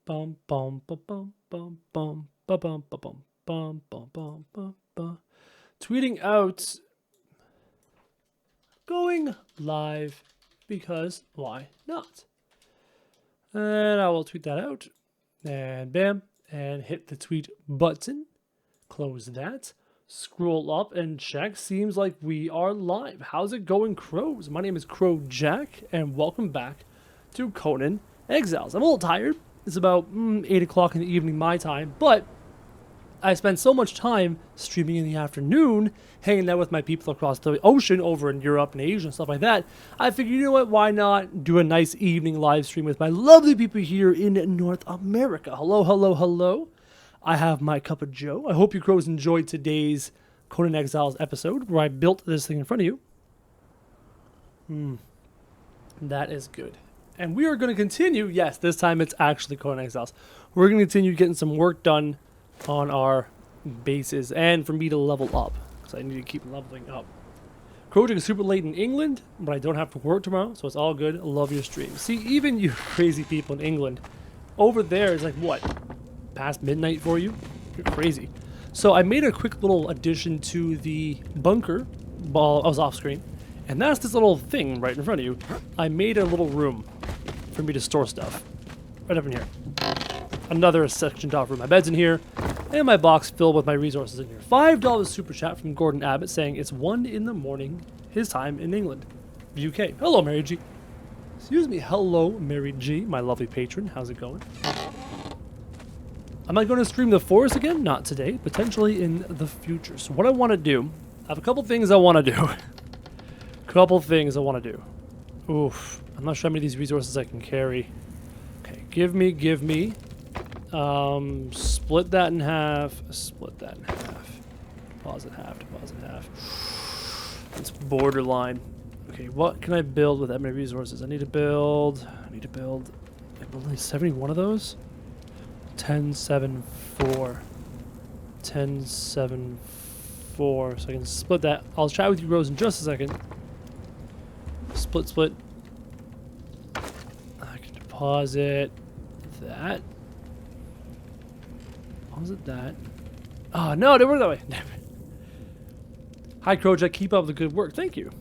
Bum bum bum bum bum bum bum bum bum bum bum bum bum bum. Tweeting out, going live because why not? And I will tweet that out, and bam, and hit the tweet button. Close that. Scroll up and check. Seems like we are live. How's it going, crows? My name is Krojak, and welcome back to CONAN Exiles. I'm a little tired. It's about 8 o'clock in the evening my time, but I spent so much time streaming in the afternoon, hanging out with my people across the ocean over in Europe and Asia and stuff like that. I figured, you know what, why not do a nice evening live stream with my lovely people here in North America. Hello, hello, hello. I have my cup of joe. I hope you crows enjoyed today's CONAN Exiles episode where I built this thing in front of you. That is good. And we are going to continue. Yes, this time it's actually CONAN Exiles. We're going to continue getting some work done on our bases and for me to level up because I need to keep leveling up. Krojak is super late in England, but I don't have to work tomorrow, so it's all good. I love your stream. See, even you crazy people in England, over there is like what? Past midnight for you? You're crazy. So I made a quick little addition to the bunker while I was off screen, and that's this little thing right in front of you. I made a little room for me to store stuff right up in here. Another sectioned off room. My bed's in here, and my box filled with my resources in here. $5 super chat from Gordon Abbott saying it's 1 in the morning, his time in England, UK. Hello, Mary G. Excuse me. Hello, Mary G, my lovely patron. How's it going? Am I going to stream the forest again? Not today. Potentially in the future. So what I want to do, I have a couple things I want to do. Oof. I'm not sure how many of these resources I can carry. Okay, give me. Split that in half. Deposit half. It's borderline. Okay, what can I build with that many resources? I need to build only 71 of those. 10, 7, 4. 10, 7, 4. So I can split that. I'll chat with you, Rose, in just a second. Split. I can deposit that. Deposit that. Oh, no, it didn't work that way. Hi, Krojak. Keep up the good work. Thank you.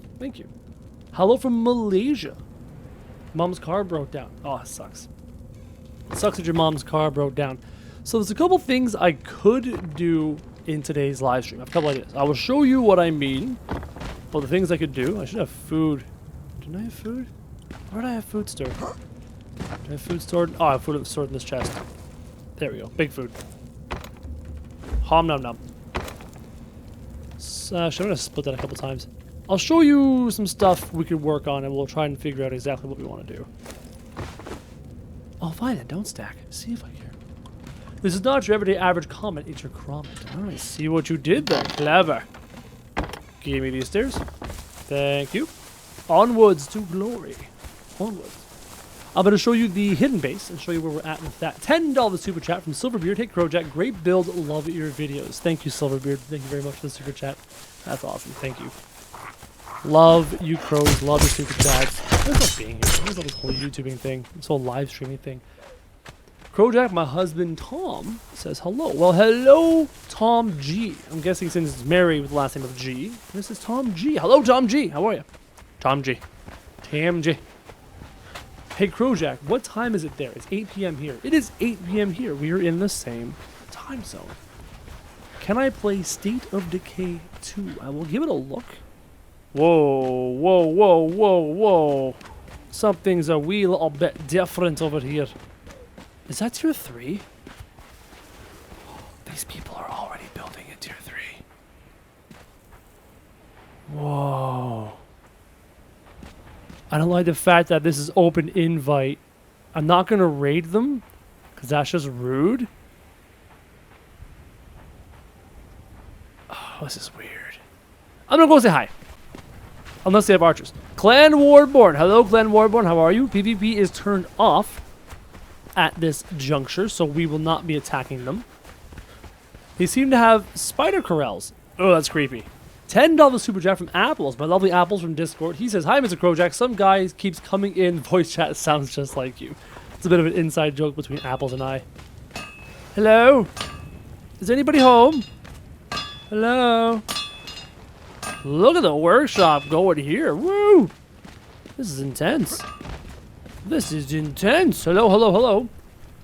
Hello from Malaysia. Mom's car broke down. Oh, it sucks. It sucks that your mom's car broke down. So there's a couple things I could do in today's live stream. I have a couple ideas. I will show you what I mean. But the things I could do, I should have food. Didn't I have food? Where did I have food stored? Did I have food stored? Oh, I have food stored in this chest. There we go. Big food. Hom nom nom. So, I'm going to split that a couple times. I'll show you some stuff we could work on and we'll try and figure out exactly what we want to do. Oh, fine, don't stack. See if I care. This is not your everyday average comment, it's your comment. Alright, see what you did there. Clever. Give me these stairs. Thank you. Onwards to glory. Onwards. I'm going to show you the hidden base and show you where we're at with that. $10 super chat from Silverbeard. Hey, Krojak, great build. Love your videos. Thank you, Silverbeard. Thank you very much for the super chat. That's awesome. Thank you. Love you, crows. Love the super chats. There's no being here. There's this whole YouTubing thing. This whole live streaming thing. Krojak, my husband Tom, says hello. Well, hello, Tom G. I'm guessing since it's Mary with the last name of G. This is Tom G. Hello, Tom G. How are you? Tom G. TMG. Hey, Krojak, what time is it there? It's 8 p.m. here. It is 8 p.m. here. We are in the same time zone. Can I play State of Decay 2? I will give it a look. Whoa. Something's a wee little bit different over here. Is that tier 3? These people are already building at tier 3. Whoa. I don't like the fact that this is open invite. I'm not going to raid them because that's just rude. Oh, this is weird. I'm going to go say hi. Unless they have archers. Clan Warborn. Hello, Clan Warborn. How are you? PvP is turned off at this juncture, so we will not be attacking them. They seem to have spider corrals. Oh, that's creepy. $10 super chat from Apples, my lovely Apples from Discord. He says, hi, Mr. Krojak. Some guy keeps coming in. Voice chat sounds just like you. It's a bit of an inside joke between Apples and I. Hello? Is anybody home? Hello? Look at the workshop going here. Woo! This is intense. This is intense. Hello, hello, hello.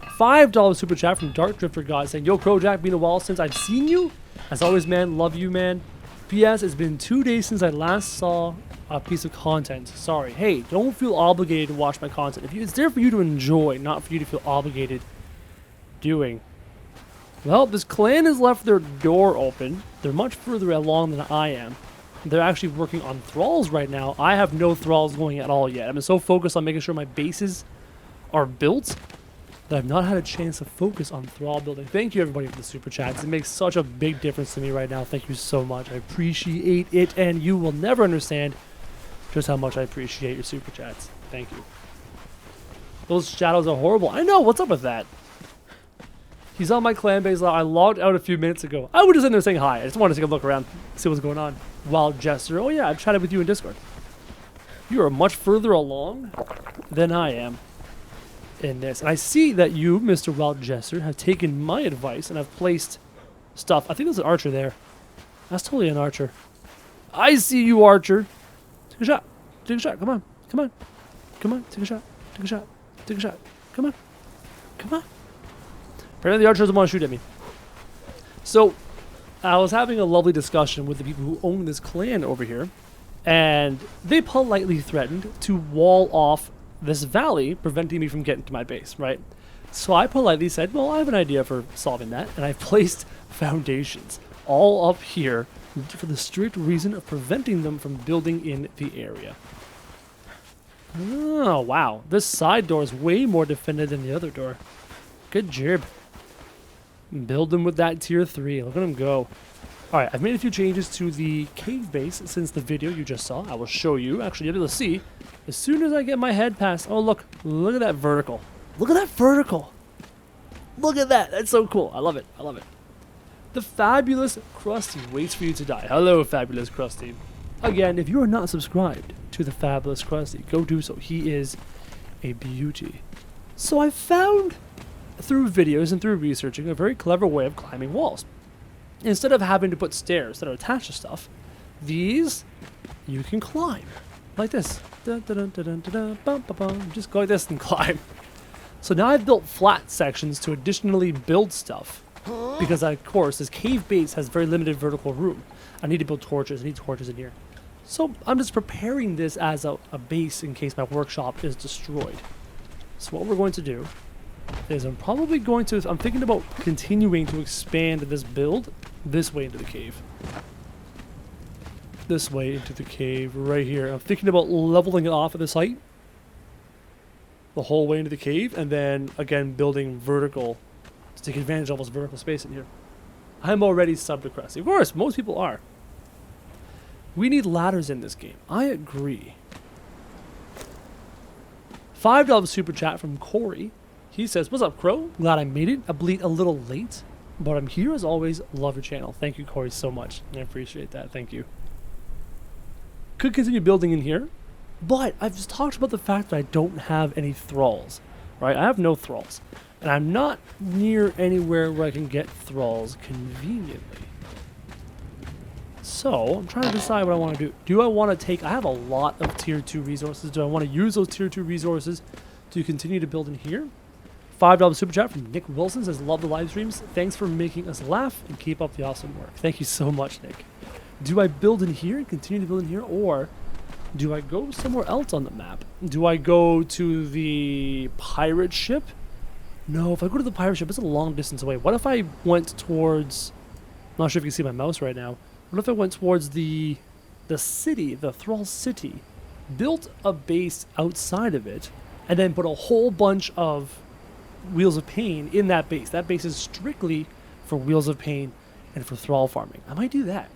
$5 super chat from Dark Drifter God saying, Yo, Krojak, been a while since I've seen you. As always, man, love you, man. P.S. It's been 2 days since I last saw a piece of content. Sorry. Hey, don't feel obligated to watch my content. It's there for you to enjoy, not for you to feel obligated doing. Well, this clan has left their door open. They're much further along than I am. They're actually working on thralls right now. I have no thralls going at all yet. I've been so focused on making sure my bases are built that I've not had a chance to focus on thrall building. Thank you, everybody, for the super chats. It makes such a big difference to me right now. Thank you so much. I appreciate it, and you will never understand just how much I appreciate your super chats. Thank you. Those shadows are horrible. I know. What's up with that? He's on my clan base. I logged out a few minutes ago. I was just in there saying hi. I just wanted to take a look around, see what's going on. Wild Jester. Oh, yeah. I've chatted with you in Discord. You are much further along than I am in this. And I see that you, Mr. Wild Jester, have taken my advice and have placed stuff. I think there's an archer there. That's totally an archer. I see you, archer. Take a shot. Take a shot. Come on. Come on. Come on. Take a shot. Take a shot. Take a shot. Come on. Come on. Apparently the archer doesn't want to shoot at me. So, I was having a lovely discussion with the people who own this clan over here. And they politely threatened to wall off this valley, preventing me from getting to my base, right? So I politely said, well, I have an idea for solving that. And I placed foundations all up here for the strict reason of preventing them from building in the area. Oh, wow. This side door is way more defended than the other door. Good job. Build them with that tier 3. Look at them go. Alright, I've made a few changes to the cave base since the video you just saw. I will show you. Actually, you'll be able to see as soon as I get my head past. Oh, look. Look at that vertical. Look at that vertical. Look at that. That's so cool. I love it. I love it. The fabulous Krusty waits for you to die. Hello, fabulous Krusty. Again, if you are not subscribed to the fabulous Krusty, go do so. He is a beauty. So I found, through videos and through researching, a very clever way of climbing walls. Instead of having to put stairs that are attached to stuff, these you can climb like this. Just go like this and climb. So now I've built flat sections to additionally build stuff because, of course, this cave base has very limited vertical room. I need to build torches. I need torches in here. So I'm just preparing this as a base in case my workshop is destroyed. So what we're going to do is I'm thinking about continuing to expand this build this way into the cave. This way into the cave right here. I'm thinking about leveling it off at this height. The whole way into the cave. And then, again, building vertical to take advantage of all this vertical space in here. I'm already subbed to Krusty. Of course, most people are. We need ladders in this game. I agree. $5 super chat from Corey. He says, what's up, Crow? Glad I made it. I bleed a little late, but I'm here as always. Love your channel. Thank you, Corey, so much. I appreciate that. Thank you. Could continue building in here, but I've just talked about the fact that I don't have any thralls, right? I have no thralls, and I'm not near anywhere where I can get thralls conveniently. So I'm trying to decide what I want to do. Do I want to take... I have a lot of tier 2 resources. Do I want to use those tier 2 resources to continue to build in here? $5 super chat from Nick Wilson says, love the live streams. Thanks for making us laugh and keep up the awesome work. Thank you so much, Nick. Do I build in here and continue to build in here, or do I go somewhere else on the map? Do I go to the pirate ship? No, if I go to the pirate ship, it's a long distance away. What if I went towards... I'm not sure if you can see my mouse right now. What if I went towards the city, the Thrall City, built a base outside of it, and then put a whole bunch of Wheels of Pain in that base? That base is strictly for Wheels of Pain and for Thrall farming. I might do that.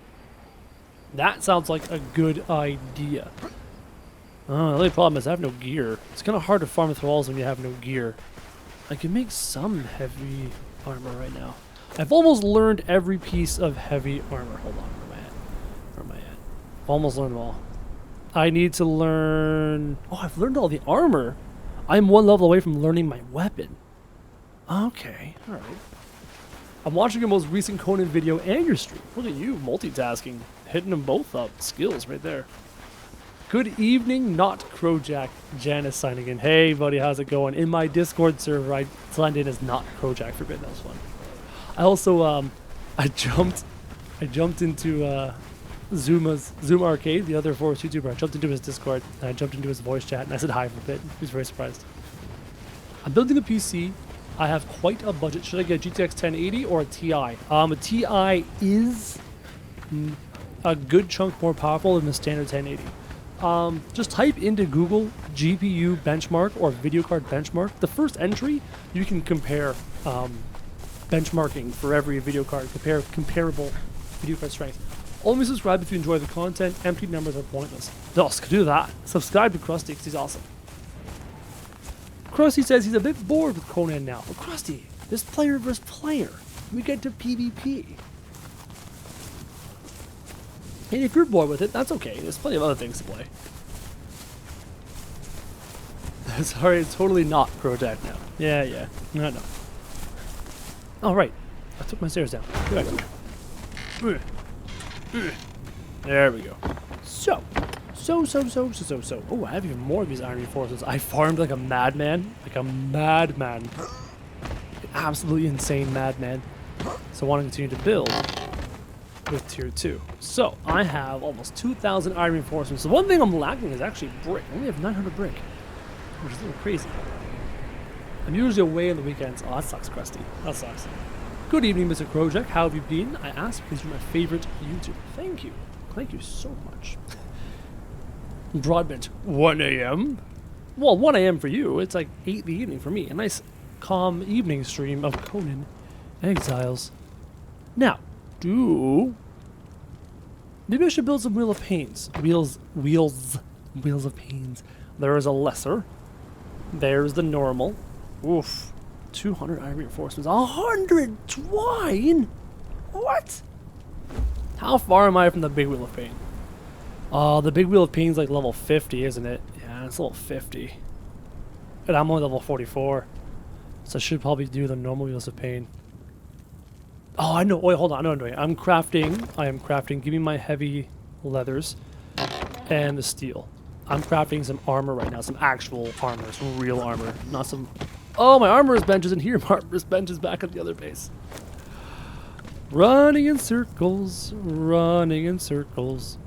That sounds like a good idea. The only problem is I have no gear. It's kind of hard to farm Thralls when you have no gear. I can make some heavy armor right now. I've almost learned every piece of heavy armor. Hold on, where am I at? I've almost learned them all. I need to learn... Oh, I've learned all the armor I'm 1 level away from learning my weapon. Okay, alright. I'm watching your most recent Conan video and your stream. Look at you, multitasking. Hitting them both up. Skills right there. Good evening, not Krojak. Janice signing in. Hey, buddy, how's it going? In my Discord server, I signed in as not Krojak Forbidden. That was fun. I also, I jumped into Zoom Arcade, the other Forest YouTuber. I jumped into his Discord, and I jumped into his voice chat, and I said hi for a bit. He was very surprised. I'm building a PC. I have quite a budget. Should I get a GTX 1080 or a Ti? A Ti is a good chunk more powerful than the standard 1080. Just type into Google GPU benchmark or video card benchmark. The first entry, you can compare benchmarking for every video card, compare comparable video card strength. Only subscribe if you enjoy the content. Empty numbers are pointless. Thus, do that. Subscribe to Krusty because he's awesome. Krusty says he's a bit bored with Conan now. But Krusty, this player versus player. We get to PvP. And if you're bored with it, that's okay. There's plenty of other things to play. Sorry, it's totally not Krojak now. Yeah. No. Alright. I took my stairs down. Here I go. There we go. So. Oh, I have even more of these iron reinforcements. I farmed like a madman. Like a madman. An absolutely insane madman. So I want to continue to build with tier 2. So I have almost 2,000 iron reinforcements. The one thing I'm lacking is actually brick. I only have 900 brick, which is a little crazy. I'm usually away on the weekends. Oh, that sucks, Krusty. That sucks. Good evening, Mr. Krojak. How have you been? I asked because you're my favorite YouTuber. Thank you. Thank you so much. Broadbent, 1 a.m. Well, 1 a.m. for you. It's like 8 in the evening for me. A nice, calm evening stream of Conan Exiles. Now, maybe I should build some Wheel of Pains. Wheels of Pains. There is a lesser. There's the normal. Oof. 200 iron reinforcements. 100 twine? What? How far am I from the big Wheel of Pain? The big Wheel of Pain's like level 50, isn't it? Yeah, it's level 50. And I'm only level 44. So I should probably do the normal Wheels of Pain. Oh, I know. Wait, hold on. I know what I'm doing. I am crafting. Give me my heavy leathers and the steel. I'm crafting some armor right now. Some actual armor. Some real armor. Not some... Oh, my armorer's bench isn't here. My armorer's bench is back at the other base. Running in circles. Running in circles.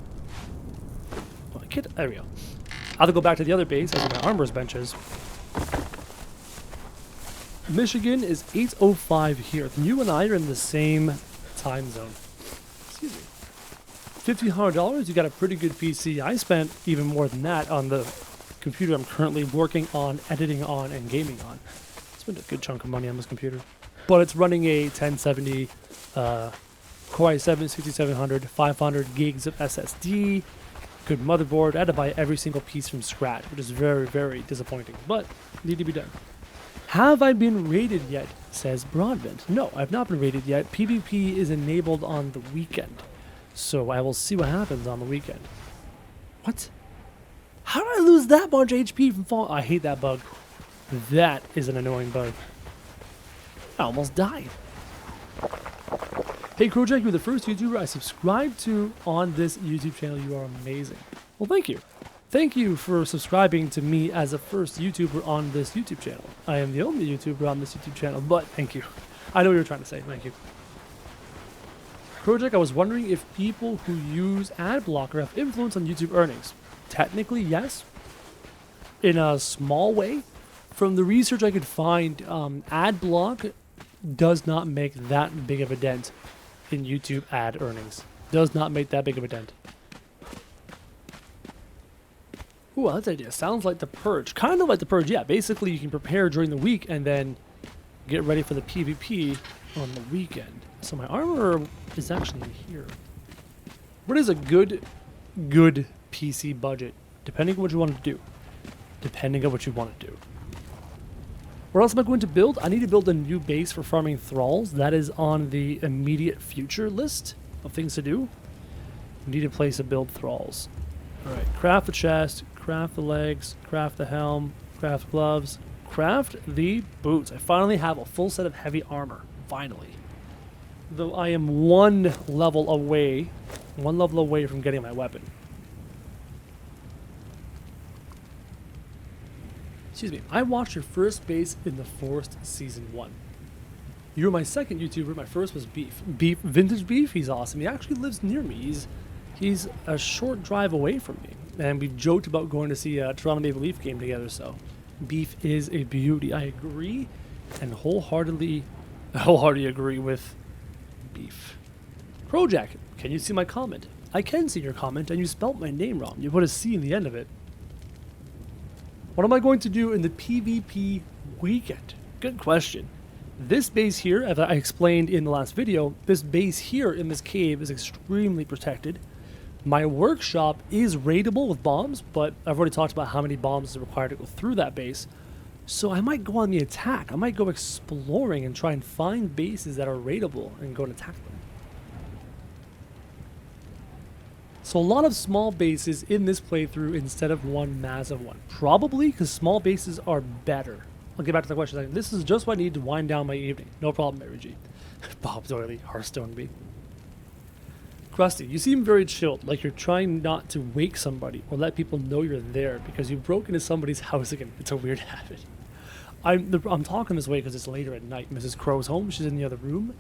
Oh, there we go. I'll have to go back to the other base as my armorer's bench is. Michigan is 8:05 here. You and I are in the same time zone. Excuse me. $1,500, you got a pretty good PC. I spent even more than that on the computer I'm currently working on, editing on, and gaming on. Spent a good chunk of money on this computer. But it's running a 1070 Core i7 6700, 500 gigs of SSD, good motherboard. I had to buy every single piece from scratch, which is very, very disappointing, but need to be done. Have I been raided yet? Says Broadbent. No, I've not been raided yet. PvP is enabled on the weekend, so I will see what happens on the weekend. What? How did I lose that much HP from fall? I hate that bug. That is an annoying bug. I almost died. Hey Krojak, you're the first YouTuber I subscribed to on this YouTube channel. You are amazing. Well, thank you. Thank you for subscribing to me as a first YouTuber on this YouTube channel. I am the only YouTuber on this YouTube channel, but thank you. I know what you're trying to say. Thank you. Krojak, I was wondering if people who use ad blocker have influence on YouTube earnings. Technically, yes. In a small way. From the research I could find, ad block does not make that big of a dent in YouTube ad earnings. Does not make that big of a dent. Ooh, that's an idea. Sounds like the Purge. Kind of like the Purge, yeah. Basically, you can prepare during the week and then get ready for the PvP on the weekend. So my armor is actually here. What is a good PC budget? Depending on what you want to do. Depending on what you want to do. What else am I going to build? I need to build a new base for farming thralls. That is on the immediate future list of things to do. I need a place to build thralls. Alright, craft the chest, craft the legs, craft the helm, Craft gloves. Craft the boots. I finally have a full set of heavy armor. Finally. Though I am one level away from getting my weapon. Excuse me. I watched your first base in the Forest Season 1. You were my second YouTuber. My first was Beef. Vintage Beef, he's awesome. He actually lives near me. He's a short drive away from me. And we joked about going to see a Toronto Maple Leaf game together, so Beef is a beauty. I agree and wholeheartedly agree with Beef. Krojak, can you see my comment? I can see your comment, and you spelt my name wrong. You put a C in the end of it. What am I going to do in the PvP weekend? Good question. This base here, as I explained in the last video, this base here in this cave is extremely protected. My workshop is raidable with bombs, but I've already talked about how many bombs is required to go through that base. So I might go on the attack. I might go exploring and try and find bases that are raidable and go and attack them. So a lot of small bases in this playthrough instead of one massive one. Probably because small bases are better. I'll get back to the question in a second. This is just what I need to wind down my evening. No problem, Mary G. Bob Doily, Hearthstone B. Krusty, you seem very chilled, like you're trying not to wake somebody or let people know you're there because you broke into somebody's house again. It's a weird habit. I'm talking this way because it's later at night. Mrs. Crow's home. She's in the other room.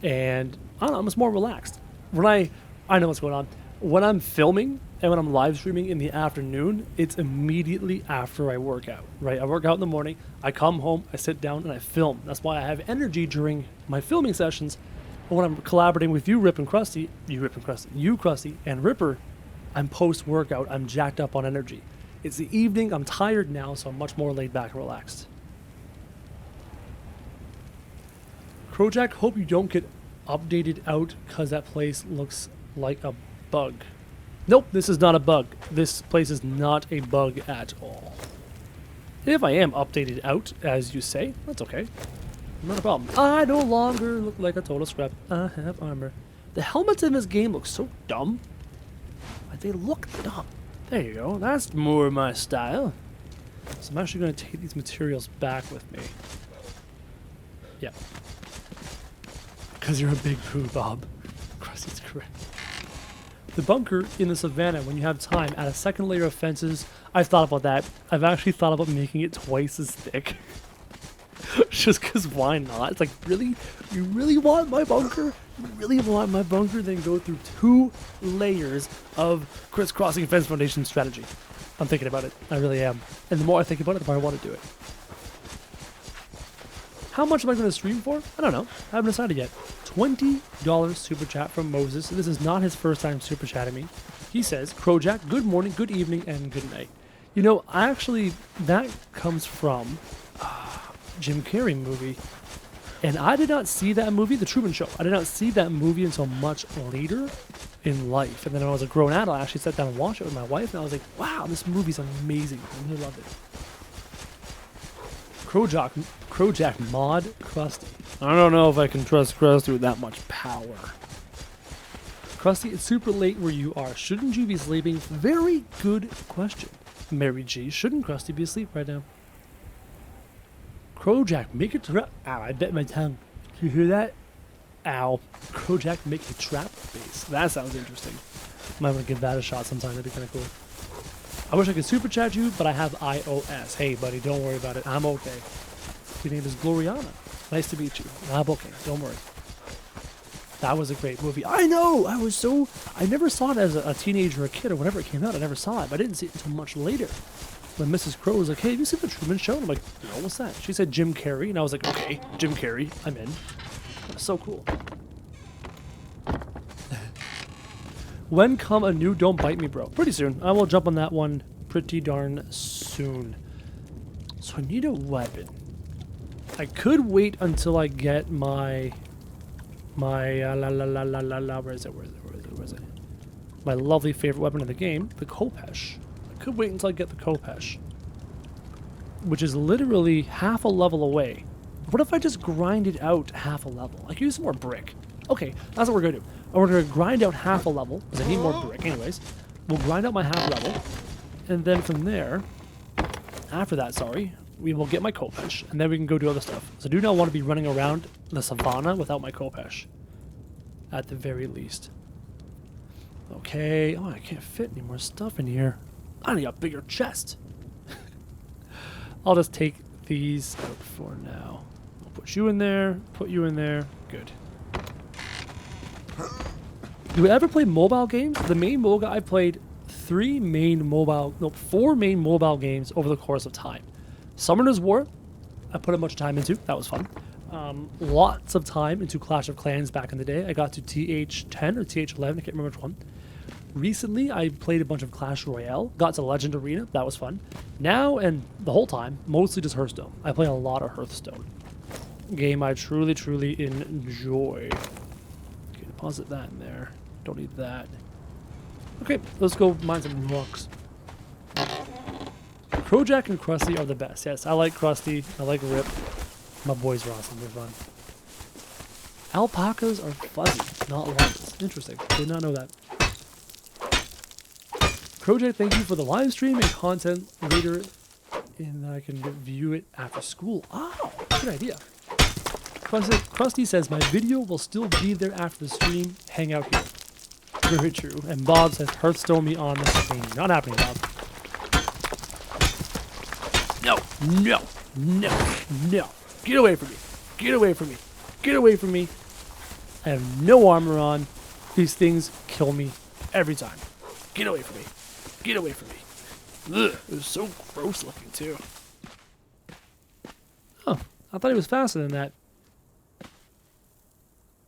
And I don't know, I'm just more relaxed. When I know what's going on. When I'm filming and when I'm live streaming in the afternoon, it's immediately after I work out, right? I work out in the morning, I come home, I sit down, and I film. That's why I have energy during my filming sessions. But when I'm collaborating with you, Rip and Krusty, you, Krusty, and Ripper, I'm post-workout, I'm jacked up on energy. It's the evening, I'm tired now, so I'm much more laid back and relaxed. Krojak, hope you don't get updated out because that place looks like a bug. Nope, this is not a bug. This place is not a bug at all. If I am updated out, as you say, that's okay. Not a problem. I no longer look like a total scrap. I have armor. The helmets in this game look so dumb. Like, they look dumb. There you go. That's more my style. So I'm actually going to take these materials back with me. Yeah. Because you're a big poo, Bob. Krusty's correct. The bunker in the savannah, when you have time, add a second layer of fences. I've thought about that. I've actually thought about making it twice as thick. Just because why not? It's like, really? You really want my bunker? You really want my bunker? Then go through 2 layers of crisscrossing fence foundation strategy. I'm thinking about it. I really am. And the more I think about it, the more I want to do it. How much am I going to stream for? I don't know. I haven't decided yet. $20 super chat from Moses. This is not his first time super chatting me. He says, Krojak, good morning, good evening, and good night. You know, that comes from Jim Carrey movie. And I did not see that movie, The Truman Show. I did not see that movie until much later in life. And then when I was a grown adult, I actually sat down and watched it with my wife, and I was like, wow, this movie's amazing. I really loved it. Krojak mod Krusty. I don't know if I can trust Krusty with that much power. Krusty, it's super late where you are. Shouldn't you be sleeping? Very good question. Mary G, shouldn't Krusty be asleep right now? Krojak, make a trap. Ow, I bit my tongue. Did you hear that? Ow. Krojak, make a trap base. That sounds interesting. Might want to give that a shot sometime. That'd be kind of cool. I wish I could super chat you, but I have iOS. Hey, buddy, don't worry about it. I'm okay. Your name is Gloriana. Nice to meet you. I'm okay. Don't worry. That was a great movie. I know! I never saw it as a teenager or a kid or whenever it came out. I never saw it, but I didn't see it until much later. When Mrs. Crow was like, hey, have you seen The Truman Show? And I'm like, no, what's that? She said Jim Carrey, and I was like, okay, Jim Carrey, I'm in. That was so cool. When come a new Don't Bite Me Bro? Pretty soon. I will jump on that one pretty darn soon. So I need a weapon. I could wait until I get my where is it? My lovely favorite weapon in the game, the Khopesh. I could wait until I get the Khopesh, which is literally half a level away. What if I just grind it out half a level? I could use some more brick. Okay, that's what we're gonna do. We're gonna grind out half a level, because I need more brick anyways. We'll grind out my half level, and then from there, after that, sorry, we will get my Khopesh, and then we can go do other stuff. So I do not want to be running around the savannah without my Khopesh, at the very least. Okay, oh, I can't fit any more stuff in here. I need a bigger chest. I'll just take these out for now. I'll put you in there, put you in there. Good. Do we ever play mobile games? The main mobile I played four main mobile games over the course of time. Summoner's War, I put a bunch of time into. That was fun. Lots of time into Clash of Clans back in the day. I got to TH10 or TH11, I can't remember which one. Recently, I played a bunch of Clash Royale, got to Legend Arena, that was fun. Now, and the whole time, mostly just Hearthstone. I play a lot of Hearthstone. Game I truly, truly enjoy. Okay, deposit that in there. Don't need that. Okay, let's go mine some rocks. Krojak and Krusty are the best. Yes, I like Krusty. I like Rip. My boys are awesome. They're fun. Alpacas are fuzzy, not llamas. Interesting. Did not know that. Krojak, thank you for the live stream and content later, and I can view it after school. Oh, good idea. Krusty says, my video will still be there after the stream. Hang out here. Very true. And Bob says, Hearthstone me on the stream. Not happening, Bob. No, no, no, no. Get away from me. Get away from me. Get away from me. I have no armor on. These things kill me every time. Get away from me. Get away from me. Ugh, it was so gross looking too. Oh, I thought he was faster than that.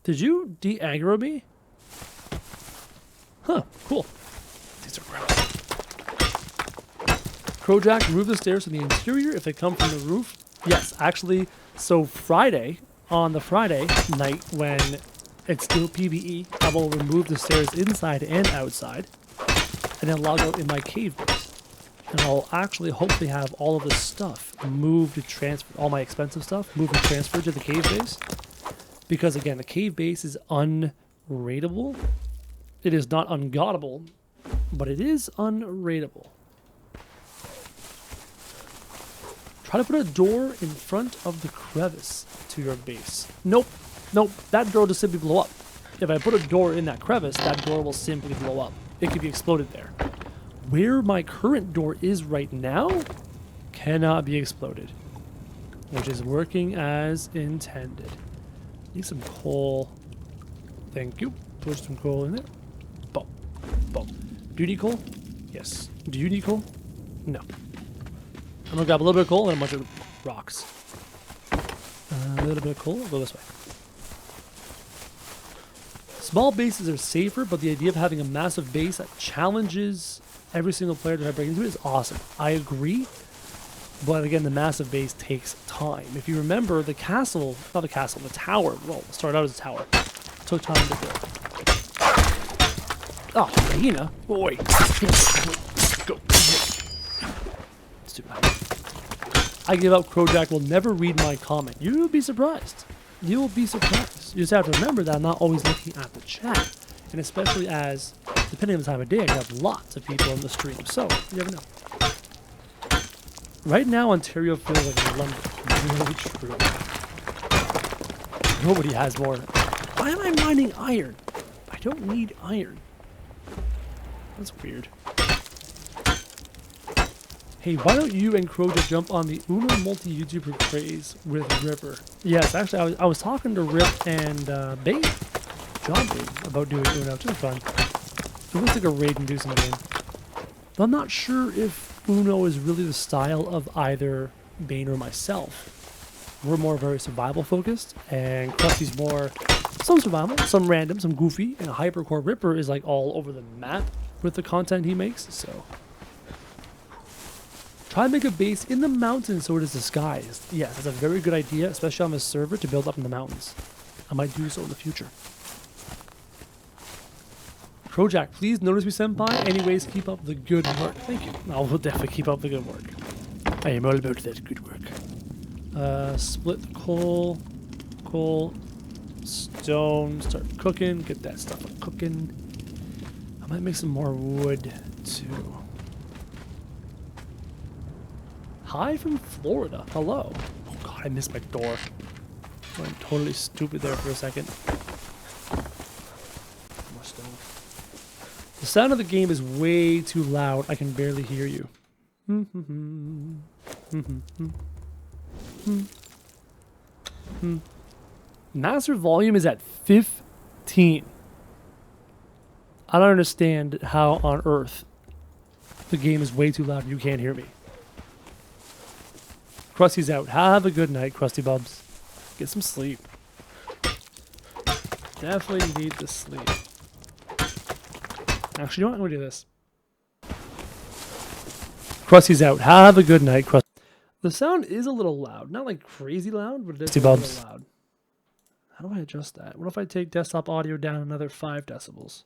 Did you de-aggro me? Huh, cool. These are gross. Krojak, remove the stairs from the interior if they come from the roof. Yes, actually, so Friday, on the Friday night when it's still PvE, I will remove the stairs inside and outside, and then log out in my cave base. And I'll actually hopefully have all of this stuff moved and transferred, all my expensive stuff, moved and transferred to the cave base. Because again, the cave base is unraidable. It is not ungottable, but it is unraidable. Try to put a door in front of the crevice to your base. Nope. Nope. That door will just simply blow up. If I put a door in that crevice, that door will simply blow up. It could be exploded there. Where my current door is right now cannot be exploded, which is working as intended. Need some coal. Thank you. Push some coal in there. Boom. Boom. Do you need coal? Yes. Do you need coal? No. I'm gonna grab a little bit of coal and a bunch of rocks. A little bit of coal. I'll go this way. Small bases are safer, but the idea of having a massive base that challenges every single player to break into it is awesome. I agree. But again, the massive base takes time. If you remember, the castle, not the castle, the tower, well, it started out as a tower. It took time to build. Oh, hyena. Boy. Go. It's too bad. I give up. Krojak will never read my comment. You will be surprised. You will be surprised. You just have to remember that I'm not always looking at the chat. And especially as, depending on the time of day, I can have lots of people on the stream. So, you never know. Right now, Ontario feels like London. Really true. Nobody has more. Why am I mining iron? I don't need iron. That's weird. Hey, why don't you and Krojak jump on the Uno multi-YouTuber craze with Ripper? Yes, actually, I was talking to Rip and Babe, John Babe, about doing Uno. Just fun. It looks like a raid-inducing game. But I'm not sure if Uno is really the style of either Bane or myself. We're more very survival focused, and Krusty's more some survival, some random, some goofy, and a Hypercore Ripper is like all over the map with the content he makes, so. Try to make a base in the mountains so it is disguised. Yes, that's a very good idea, especially on this server, to build up in the mountains. I might do so in the future. Krojak, please notice me, senpai. Anyways, keep up the good work. Thank you. I will definitely keep up the good work. I am all about that good work. Split the coal. Coal. Stone. Start cooking. Get that stuff cooking. I might make some more wood, too. Hi from Florida. Hello. Oh god, I missed my door. I'm totally stupid there for a second. More stone. The sound of the game is way too loud. I can barely hear you. Master volume is at 15. I don't understand how on earth the game is way too loud and you can't hear me. Krusty's out. Have a good night, Krusty Bubs. Get some sleep. Definitely need to sleep. Actually, you know what? I'm going to do this. Krusty's out. Have a good night, Krusty. The sound is a little loud. Not like crazy loud, but it is a little loud. How do I adjust that? What if I take desktop audio down another 5 decibels?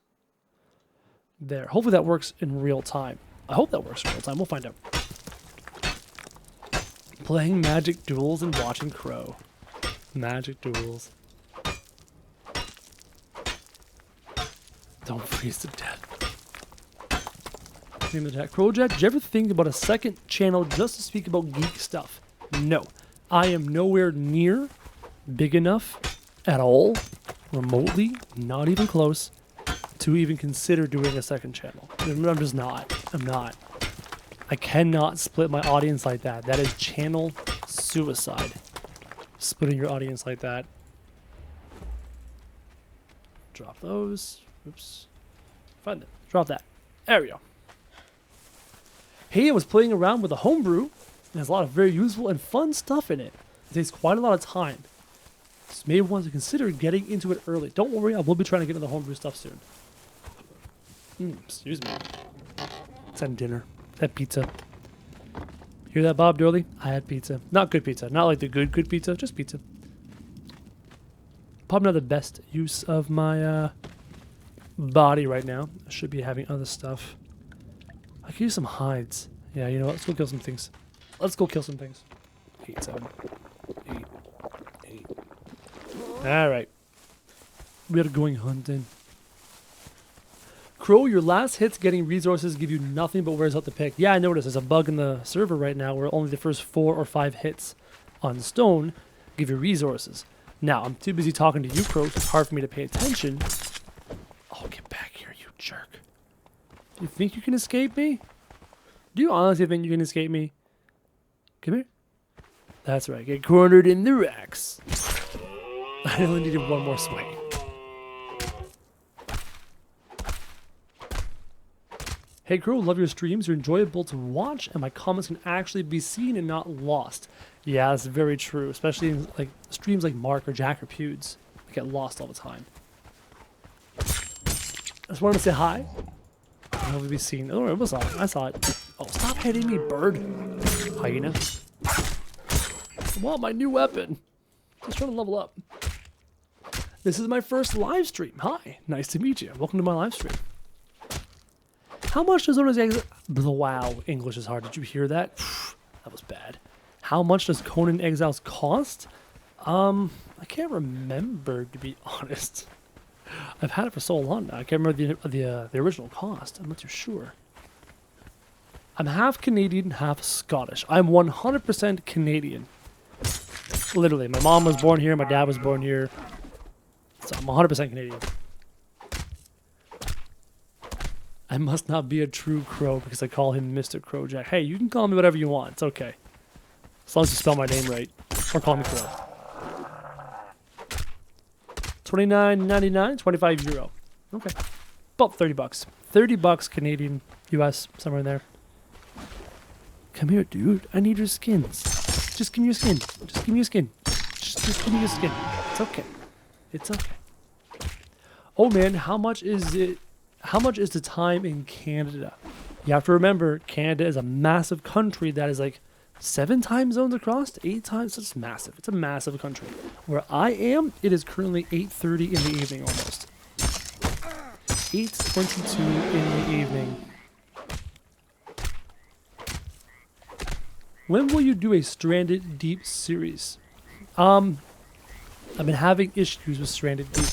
There. Hopefully that works in real time. I hope that works in real time. We'll find out. Playing Magic Duels and watching Crow. Magic Duels. Don't freeze to death. Name of the chat. Krojak, did you ever think about a second channel just to speak about geek stuff? No. I am nowhere near big enough at all, remotely, not even close, to even consider doing a second channel. I'm just not. I'm not. I cannot split my audience like that. That is channel suicide. Splitting your audience like that. Drop those. Oops. Find it. Drop that. There we go. Hey, I was playing around with a homebrew. It has a lot of very useful and fun stuff in it. It takes quite a lot of time. So maybe want to consider getting into it early. Don't worry, I will be trying to get into the homebrew stuff soon. Excuse me. It's had dinner. It's had pizza. Hear that, Bob Durley? I had pizza. Not good pizza. Not like the good pizza. Just pizza. Probably not the best use of my body right now. I should be having other stuff. I could use some hides. Yeah, you know what? Let's go kill some things. Let's go kill some things. 8, 7, 8, 8. Alright. We are going hunting. Crow, your last hits getting resources give you nothing but wears out the pick. Yeah, I noticed there's a bug in the server right now where only the first 4 or 5 hits on stone give you resources. Now, I'm too busy talking to you, Crow, so it's hard for me to pay attention. Oh, get back here, you jerk. Do you think you can escape me? Do you honestly think you can escape me? Come here. That's right, get cornered in the racks. I only needed one more swing. Hey Crow, love your streams. You're enjoyable to watch, and my comments can actually be seen and not lost. Yeah, that's very true, especially in like streams like Mark or Jack or Pewds. I get lost all the time. I just wanted to say hi. I will be seen. Oh, it was on. I saw it. Oh, stop hitting me, bird. Hyena. I want my new weapon. Just trying to level up. This is my first live stream. Hi, nice to meet you. Welcome to my live stream. How much does Conan Exiles... Wow, English is hard. Did you hear that? That was bad. How much does Conan Exiles cost? I can't remember, to be honest. I've had it for so long now. I can't remember the original cost. I'm not too sure. I'm half Canadian, half Scottish. I'm 100% Canadian. Literally. My mom was born here. My dad was born here. So I'm 100% Canadian. I must not be a true Crow because I call him Mr. Krojak. Hey, you can call me whatever you want. It's okay. As long as you spell my name right. Or call me Crow. $29.99, 25 euro. Okay. About 30 bucks. 30 bucks Canadian, US, somewhere in there. Come here, dude. I need your skins. Just give me your skin. Just give me your skin. Just give me your skin. It's okay. It's okay. Oh man, how much is it? How much is the time in Canada? You have to remember, Canada is a massive country that is like 7 time zones across, 8 times. It's massive. It's a massive country. Where I am, it is currently 8:30 in the evening almost. 8:22 in the evening. When will you do a Stranded Deep series? I've been having issues with Stranded Deep.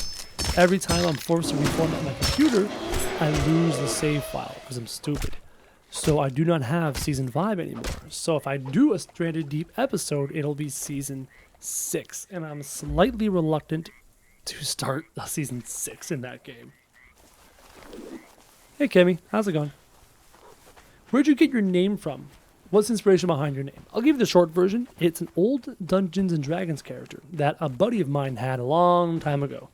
Every time I'm forced to reformat my computer, I lose the save file because I'm stupid. So I do not have season 5 anymore. So if I do a Stranded Deep episode, it'll be season 6. And I'm slightly reluctant to start season 6 in that game. Hey Keoni, how's it going? Where'd you get your name from? What's the inspiration behind your name? I'll give you the short version. It's an old Dungeons and Dragons character that a buddy of mine had a long time ago.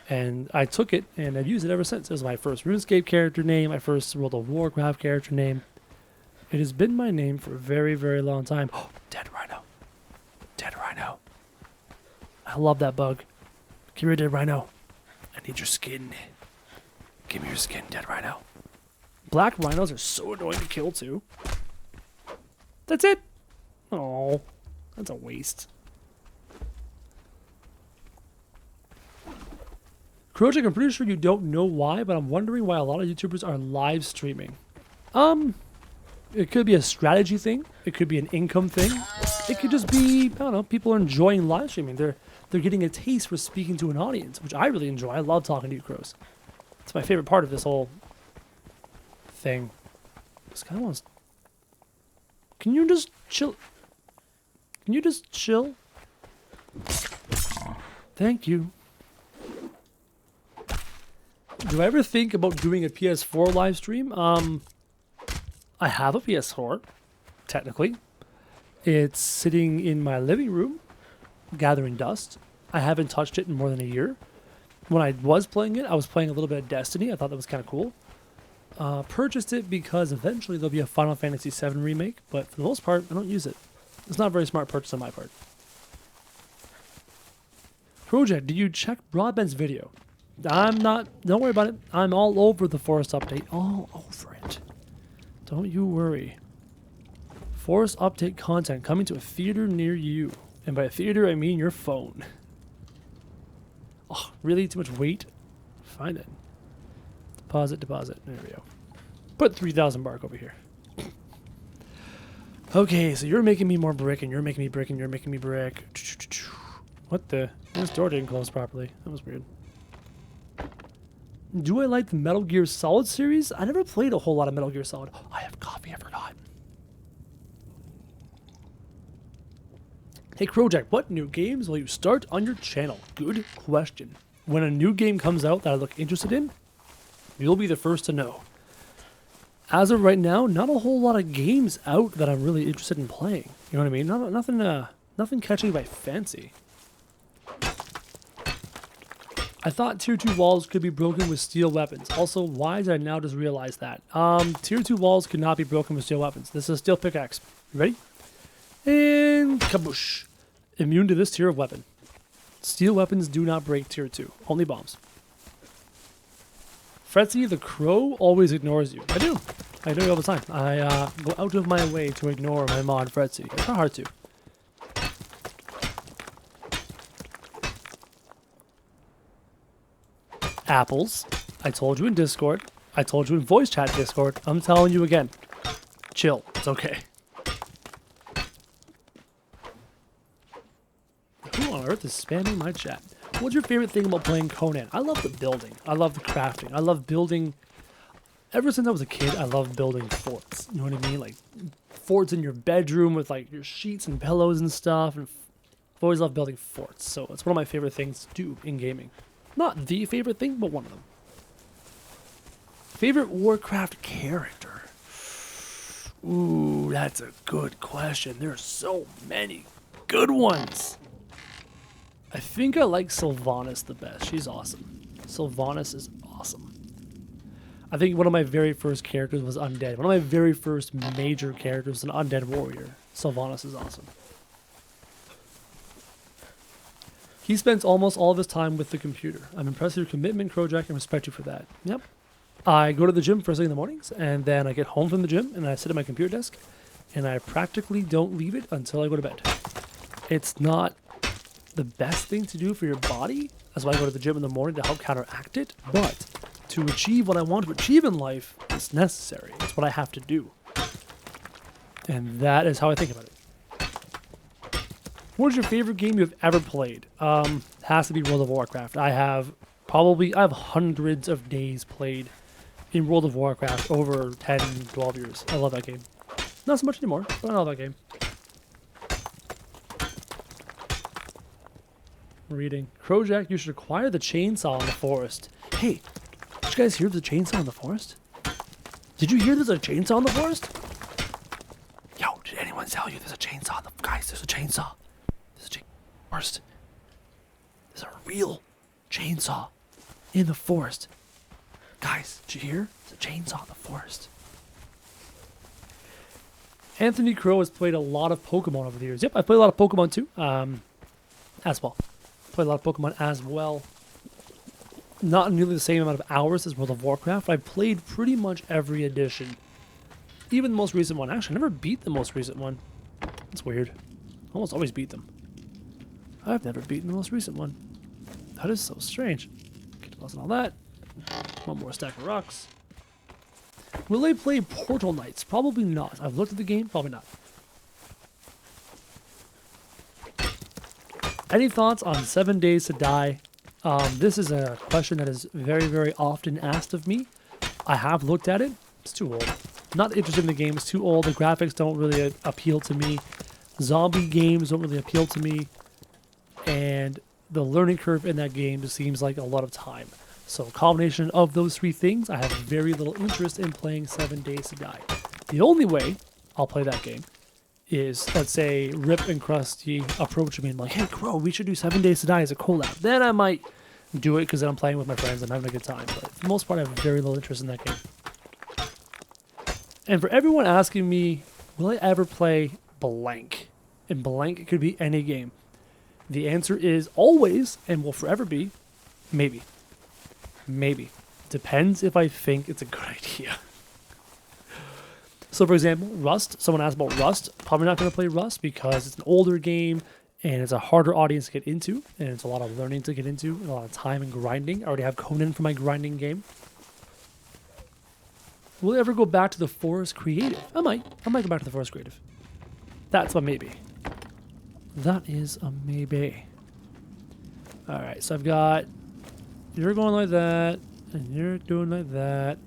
And I took it and I've used it ever since. It was my first RuneScape character name, my first World of Warcraft character name. It has been my name for a very, very long time. Oh, dead rhino. Dead rhino. I love that bug. Come here, dead rhino. I need your skin. Give me your skin, dead rhino. Black rhinos are so annoying to kill too. That's it. Oh, that's a waste. Krojak, I'm pretty sure you don't know why, but I'm wondering why a lot of YouTubers are live streaming. It could be a strategy thing. It could be an income thing. It could just be, I don't know, people are enjoying live streaming. They're getting a taste for speaking to an audience, which I really enjoy. I love talking to you, Crows. It's my favorite part of this whole thing. This guy wants... Can you just chill? Can you just chill? Thank you. Do I ever think about doing a PS4 live stream? I have a PS4, technically. It's sitting in my living room, gathering dust. I haven't touched it in more than a year. When I was playing it, I was playing a little bit of Destiny. I thought that was kind of cool. Purchased it because eventually there'll be a Final Fantasy VII remake, but for the most part, I don't use it. It's not a very smart purchase on my part. Krojak, did you check Broadband's video? I'm not, don't worry about it. I'm all over the Forest update. All over it. Don't you worry. Forest update content coming to a theater near you. And by theater, I mean your phone. Oh, really? Too much weight? Find it. Deposit, deposit. There we go. Put 3,000 bark over here. Okay, so you're making me more brick, and you're making me brick, and you're making me brick. What the? This door didn't close properly. That was weird. Do I like the Metal Gear Solid series? I never played a whole lot of Metal Gear Solid. Oh, I have coffee, I forgot. Hey Krojak, what new games will you start on your channel? Good question. When a new game comes out that I look interested in, you'll be the first to know. As of right now, not a whole lot of games out that I'm really interested in playing. You know what I mean? Nothing catching my fancy. I thought tier 2 walls could be broken with steel weapons. Also, why did I now just realize that? Tier 2 walls could not be broken with steel weapons. This is a steel pickaxe. You ready? And kaboosh. Immune to this tier of weapon. Steel weapons do not break tier 2. Only bombs. Fretzy the Crow always ignores you. I do it all the time. I go out of my way to ignore my mod Fretzy. It's not hard to. Apples. I told you in Discord. I told you in voice chat Discord. I'm telling you again. Chill. It's okay. Who on earth is spamming my chat? What's your favorite thing about playing Conan? I love the building. I love the crafting. I love building. Ever since I was a kid, I love building forts. You know what I mean? Like forts in your bedroom with like your sheets and pillows and stuff. And I've always loved building forts. So it's one of my favorite things to do in gaming. Not the favorite thing, but one of them. Favorite Warcraft character? Ooh, that's a good question. There's so many good ones. I think I like Sylvanas the best. She's awesome. Sylvanas is awesome. I think one of my very first characters was Undead. One of my very first major characters was an Undead Warrior. Sylvanas is awesome. He spends almost all of his time with the computer. I'm impressed with your commitment, Krojak, and respect you for that. Yep. I go to the gym first thing in the mornings, and then I get home from the gym, and I sit at my computer desk, and I practically don't leave it until I go to bed. It's not the best thing to do for your body. That's why I go to the gym in the morning to help counteract it. But to achieve what I want to achieve in life, it's necessary. It's what I have to do. And that is how I think about it. What is your favorite game you've ever played? Has to be World of Warcraft. I have hundreds of days played in World of Warcraft over 10, 12 years. I love that game. Not so much anymore, but I love that game. Reading. Krojak, you should acquire the chainsaw in the forest. Hey, did you guys hear there's a chainsaw in the forest? Did you hear there's a chainsaw in the forest? Yo, did anyone tell you there's a chainsaw in the... Guys, there's a chainsaw. There's a chainsaw in the forest. There's a real chainsaw in the forest. Guys, did you hear? There's a chainsaw in the forest. Anthony Crow has played a lot of Pokemon over the years. Yep, I've played a lot of Pokemon too. As well. Played a lot of Pokemon as well. Not nearly the same amount of hours as World of Warcraft. I've played pretty much every edition. Even the most recent one. Actually, I never beat the most recent one. That's weird. I almost always beat them. I've never beaten the most recent one. That is so strange. Get lost in all that. One more stack of rocks. Will I play Portal Knights? Probably not. I've looked at the game. Probably not. Any thoughts on 7 Days to Die? This is a question that is very, very often asked of me. I have looked at it. It's too old. Not interested in the game. It's too old. The graphics don't really appeal to me. Zombie games don't really appeal to me. And the learning curve in that game just seems like a lot of time. So a combination of those three things, I have very little interest in playing 7 Days to Die. The only way I'll play that game is, let's say, Rip and Krusty approach me and like, hey, Crow, we should do 7 Days to Die as a collab. Then I might do it because then I'm playing with my friends and I'm having a good time. But for the most part, I have very little interest in that game. And for everyone asking me, will I ever play blank? And blank could be any game. The answer is always, and will forever be, maybe. Maybe. Depends if I think it's a good idea. So for example, Rust. Someone asked about Rust. Probably not going to play Rust because it's an older game and it's a harder audience to get into. And it's a lot of learning to get into and a lot of time and grinding. I already have Conan for my grinding game. Will I ever go back to the Forest Creative? I might. I might go back to the Forest Creative. That's a maybe. That is a maybe. Alright, so I've got... You're going like that. And you're doing like that.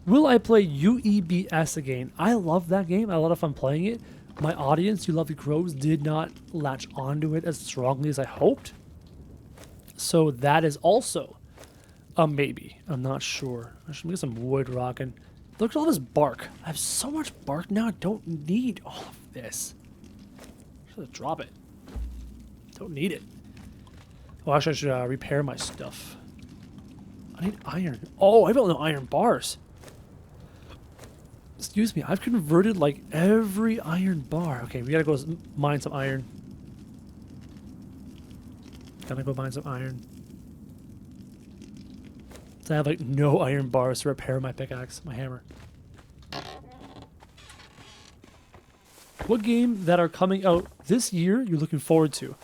Will I play UEBS again? I love that game. I had a lot of fun playing it. My audience, You Love the Crows, did not latch onto it as strongly as I hoped. So that is also a maybe. I'm not sure. I should get some wood rocking. Look at all this bark. I have so much bark now. I don't need all of this. Should drop it. Don't need it. Oh, actually, I should repair my stuff. I need iron. Oh, I don't know iron bars. Excuse me, I've converted like every iron bar. Okay, we gotta go mine some iron. Gotta go mine some iron. So I have like no iron bars to repair my pickaxe, my hammer. What game that are coming out this year you're looking forward to?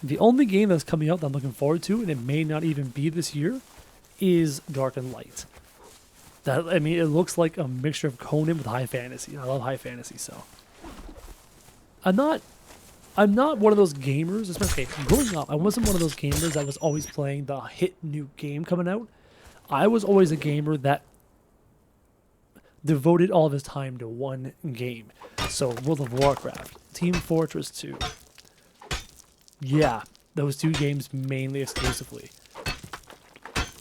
The only game that's coming out that I'm looking forward to, and it may not even be this year, is Dark and Light. That, I mean, it looks like a mixture of Conan with high fantasy. I love high fantasy, so I'm not one of those gamers. Especially growing up, I wasn't one of those gamers that was always playing the hit new game coming out. I was always a gamer that devoted all of his time to one game. So World of Warcraft, Team Fortress 2. Yeah, those two games mainly exclusively.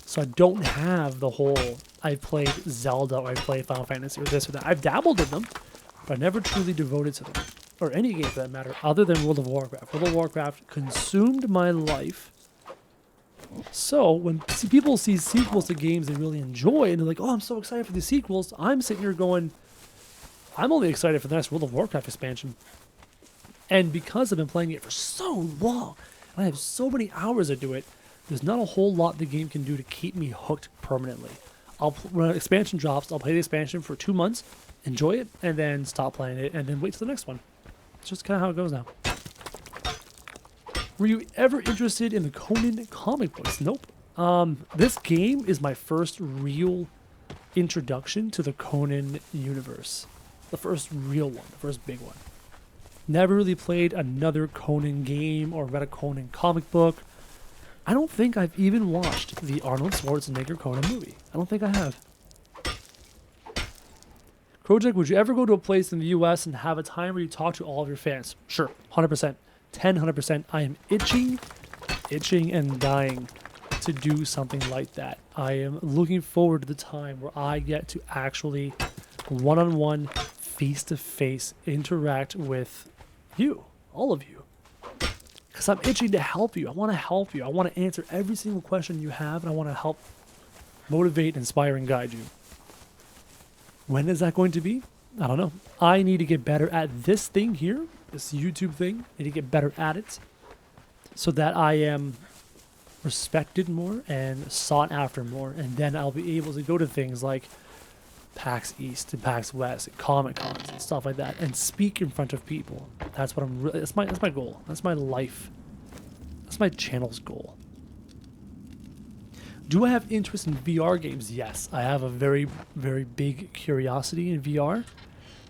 So I don't have the whole, I played Zelda or I played Final Fantasy or this or that. I've dabbled in them, but I never truly devoted to them. Or any game for that matter, other than World of Warcraft. World of Warcraft consumed my life. So when people see sequels to games they really enjoy, and they're like, oh, I'm so excited for the sequels, I'm sitting here going, I'm only excited for the next World of Warcraft expansion. And because I've been playing it for so long, and I have so many hours to do it, there's not a whole lot the game can do to keep me hooked permanently. When an expansion drops, I'll play the expansion for 2 months, enjoy it, and then stop playing it, and then wait till the next one. It's just kind of how it goes now. Were you ever interested in the Conan comic books? Nope. This game is my first real introduction to the Conan universe. The first real one, the first big one. Never really played another Conan game or read a Conan comic book. I don't think I've even watched the Arnold Schwarzenegger Conan movie. I don't think I have. Krojak, would you ever go to a place in the US and have a time where you talk to all of your fans? Sure, 100%. 100%. I am itching and dying to do something like that. I am looking forward to the time where I get to actually one-on-one, face-to-face interact with you, all of you. Because I'm itching to help you. I want to help you. I want to answer every single question you have, and I want to help motivate, inspire, and guide you. When is that going to be? I don't know. I need to get better at this thing here, this YouTube thing. I need to get better at it so that I am respected more and sought after more, and then I'll be able to go to things like PAX East and PAX West and Comic Cons and stuff like that and speak in front of people. That's what I'm really, that's my goal. That's my life. That's my channel's goal. Do I have interest in VR games? Yes, I have a very, very big curiosity in VR.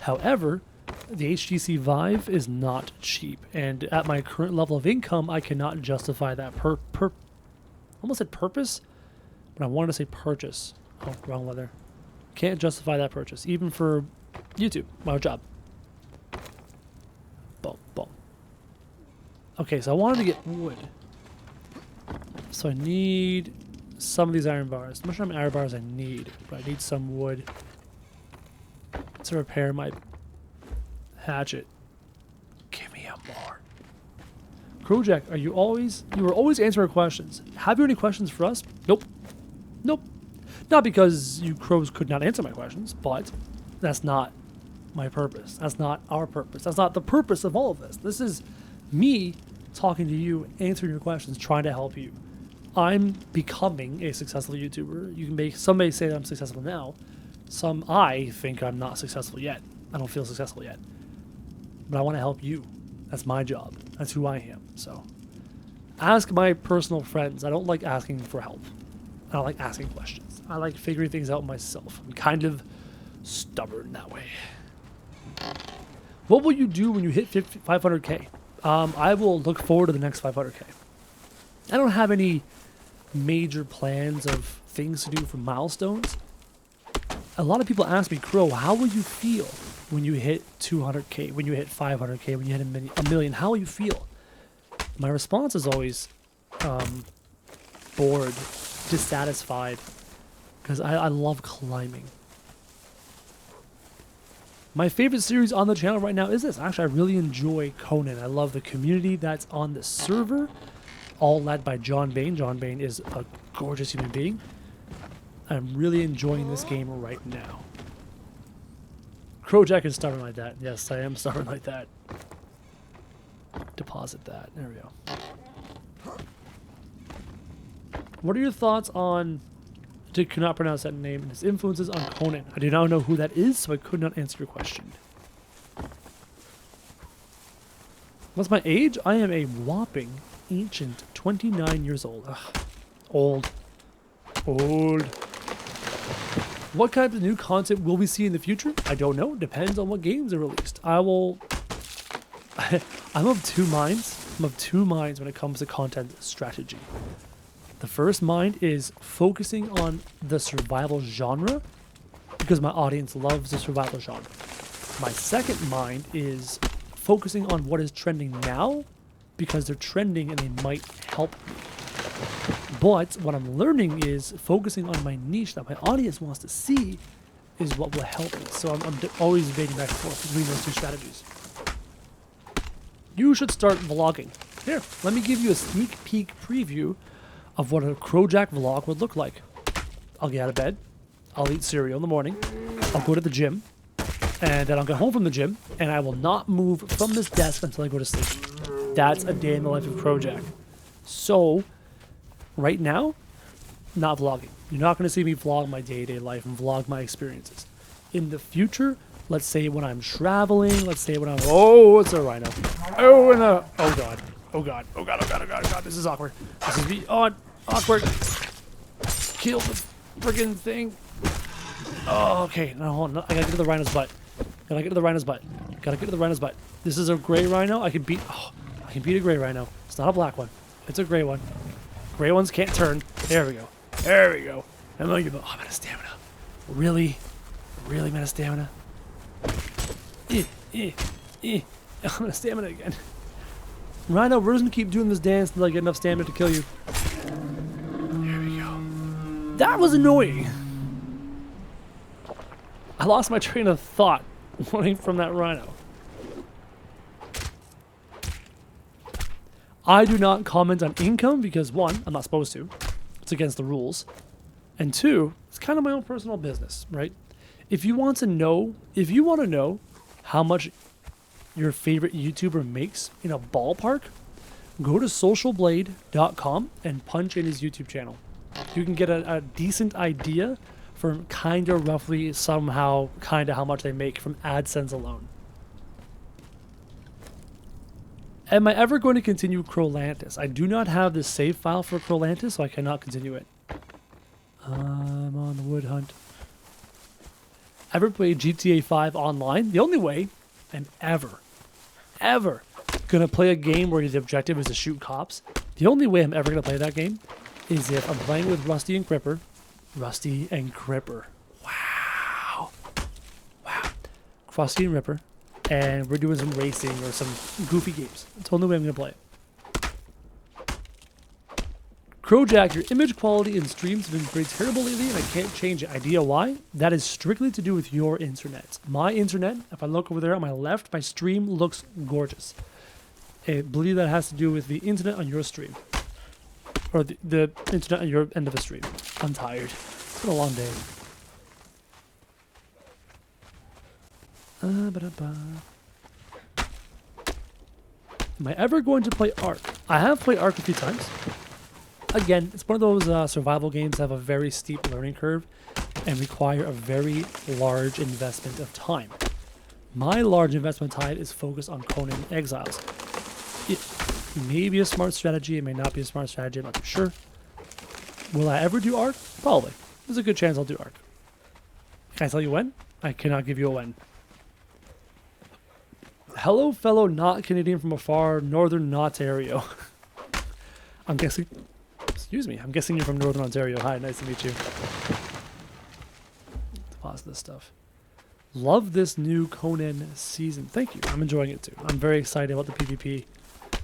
However, the HTC Vive is not cheap, and at my current level of income, I cannot justify that almost said purpose, but I wanted to say purchase. Oh, wrong letter. Can't justify that purchase, even for YouTube, my job. Boom, boom. Okay, so I wanted to get wood. So I need some of these iron bars. How much iron bars I need, but I need some wood to repair my hatchet. Give me a more. Krojak, you were always answering questions. Have you any questions for us? Nope. Nope. Not because you crows could not answer my questions, but that's not my purpose. That's not our purpose. That's not the purpose of all of this. This is me talking to you, answering your questions, trying to help you. I'm becoming a successful YouTuber. Some may say that I'm successful now. Some I think I'm not successful yet. I don't feel successful yet. But I want to help you. That's my job. That's who I am. So ask my personal friends. I don't like asking for help. I don't like asking questions. I like figuring things out myself. I'm kind of stubborn that way. What will you do when you hit 500K? I will look forward to the next 500K. I don't have any major plans of things to do for milestones. A lot of people ask me, Crow, how will you feel when you hit 200K, when you hit 500K, when you hit a million? How will you feel? My response is always bored, dissatisfied, because I love climbing. My favorite series on the channel right now is this. Actually, I really enjoy Conan. I love the community that's on the server, all led by John Bain. John Bain is a gorgeous human being. I'm really enjoying this game right now. Krojak is stubborn like that. Yes, I am stubborn like that. Deposit that. There we go. What are your thoughts on... I could not pronounce that name and its influences on Conan. I do not know who that is, so I could not answer your question. What's my age? I am a whopping ancient 29 years old. Ugh. Old. What kind of new content will we see in the future? I don't know. Depends on what games are released. I'm of two minds. I'm of two minds when it comes to content strategy. The first mind is focusing on the survival genre because my audience loves the survival genre. My second mind is focusing on what is trending now because they're trending and they might help me. But what I'm learning is focusing on my niche that my audience wants to see is what will help me. So I'm always debating back and forth between those two strategies. You should start vlogging. Here, let me give you a sneak peek preview of what a Krojak vlog would look like. I'll get out of bed. I'll eat cereal in the morning. I'll go to the gym. And then I'll get home from the gym. And I will not move from this desk until I go to sleep. That's a day in the life of Krojak. So, right now, not vlogging. You're not going to see me vlog my day-to-day life and vlog my experiences. In the future, let's say when I'm traveling, let's say when I'm... Oh, it's a rhino. Oh, and a... Oh, God. Oh, God. Oh, God. Oh, God. Oh, God. Oh, God. This is awkward. This is beyond awkward. Kill the friggin' thing. Oh, okay. No, hold on. I gotta get to the rhino's butt. Gotta get to the rhino's butt. Gotta get to the rhino's butt. This is a gray rhino. I can beat a gray rhino. It's not a black one. It's a gray one. Gray ones can't turn. There we go. There we go. I'm out of stamina. Really? Really, I'm out of stamina? I'm out of stamina again. Rhino, we're just gonna keep doing this dance until I get enough stamina to kill you. There we go. That was annoying. I lost my train of thought running from that rhino. I do not comment on income because, one, I'm not supposed to. It's against the rules. And two, it's kind of my own personal business, right? If you want to know how much your favorite YouTuber makes in a ballpark, go to socialblade.com and punch in his YouTube channel. You can get a decent idea for kind of roughly somehow kind of how much they make from AdSense alone. Am I ever going to continue Crolantis? I do not have the save file for Crolantis, so I cannot continue it. I'm on the wood hunt. Ever played GTA 5 online? The only way I'm ever gonna play a game where the objective is to shoot cops, the only way I'm ever gonna play that game is if I'm playing with Rusty and Cripper. Rusty and Cripper. Wow. Wow. Rusty and Ripper. And we're doing some racing or some goofy games. It's the only way I'm gonna play it. Krojak, your image quality in streams have been pretty terrible lately and I can't change it. Idea why? That is strictly to do with your internet. My internet, if I look over there on my left, my stream looks gorgeous. I believe that has to do with the internet on your stream. Or the internet on your end of the stream. I'm tired. It's been a long day. Am I ever going to play Ark? I have played Ark a few times. Again, it's one of those survival games that have a very steep learning curve and require a very large investment of time. My large investment time is focused on Conan Exiles. It may be a smart strategy, it may not be a smart strategy, I'm not too sure. Will I ever do Ark? Probably. There's a good chance I'll do Ark. Can I tell you when? I cannot give you a when. Hello, fellow not Canadian from afar, Northern Ontario. I'm guessing... Excuse me, I'm guessing you're from Northern Ontario. Hi, nice to meet you. Let's pause this stuff. Love this new Conan season. Thank you. I'm enjoying it too. I'm very excited about the PvP.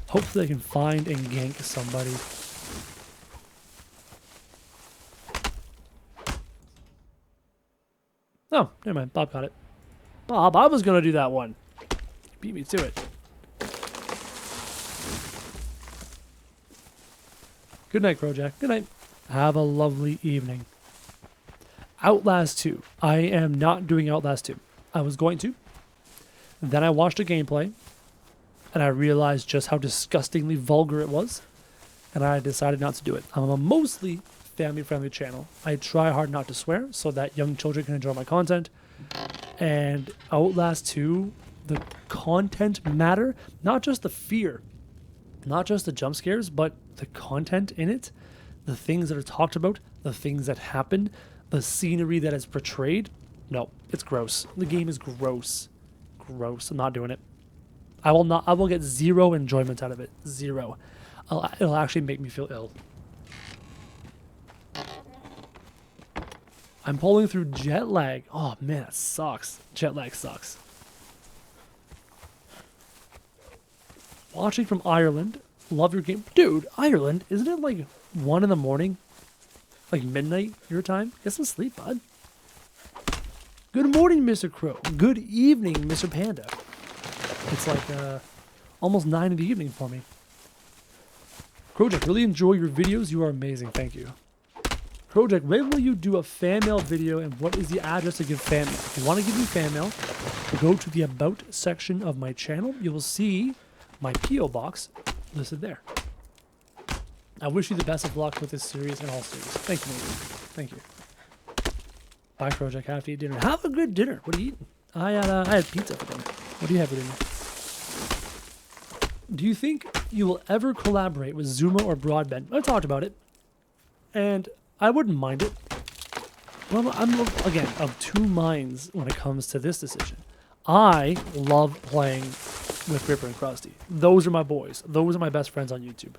Hopefully I can find and gank somebody. Oh, never mind. Bob got it. Bob, I was going to do that one. Beat me to it. Good night, Krojak. Good night. Have a lovely evening. Outlast 2. I am not doing Outlast 2. I was going to. Then I watched a gameplay, and I realized just how disgustingly vulgar it was, and I decided not to do it. I'm a mostly family-friendly channel. I try hard not to swear so that young children can enjoy my content. And Outlast 2, the content matter, not just the fear, not just the jump scares, but the content in it, the things that are talked about, the things that happen, the scenery that is portrayed. No, it's gross. The game is gross. Gross. I'm not doing it. I will get zero enjoyment out of it. Zero. It'll actually make me feel ill. I'm pulling through jet lag. Oh man, that sucks. Jet lag sucks. Watching from Ireland. Love your game. Dude, Ireland, isn't it like 1 in the morning? Like midnight your time? Get some sleep, bud. Good morning, Mr. Crow. Good evening, Mr. Panda. It's like almost 9 in the evening for me. Krojak, really enjoy your videos. You are amazing. Thank you. Krojak, when will you do a fan mail video and what is the address to give fan mail? If you want to give me fan mail, go to the About section of my channel. You will see my P.O. box listed there. I wish you the best of luck with this series and all series. Thank you, Nathan. Thank you. Bye, Krojak. I have to eat dinner. Have a good dinner. What are you eating? I had pizza for dinner. What do you have for dinner? Do you think you will ever collaborate with Zuma or Broadbent? I talked about it, and I wouldn't mind it. Well, I'm, again, of two minds when it comes to this decision. I love playing with Ripper and Krusty. Those are my boys. Those are my best friends on YouTube.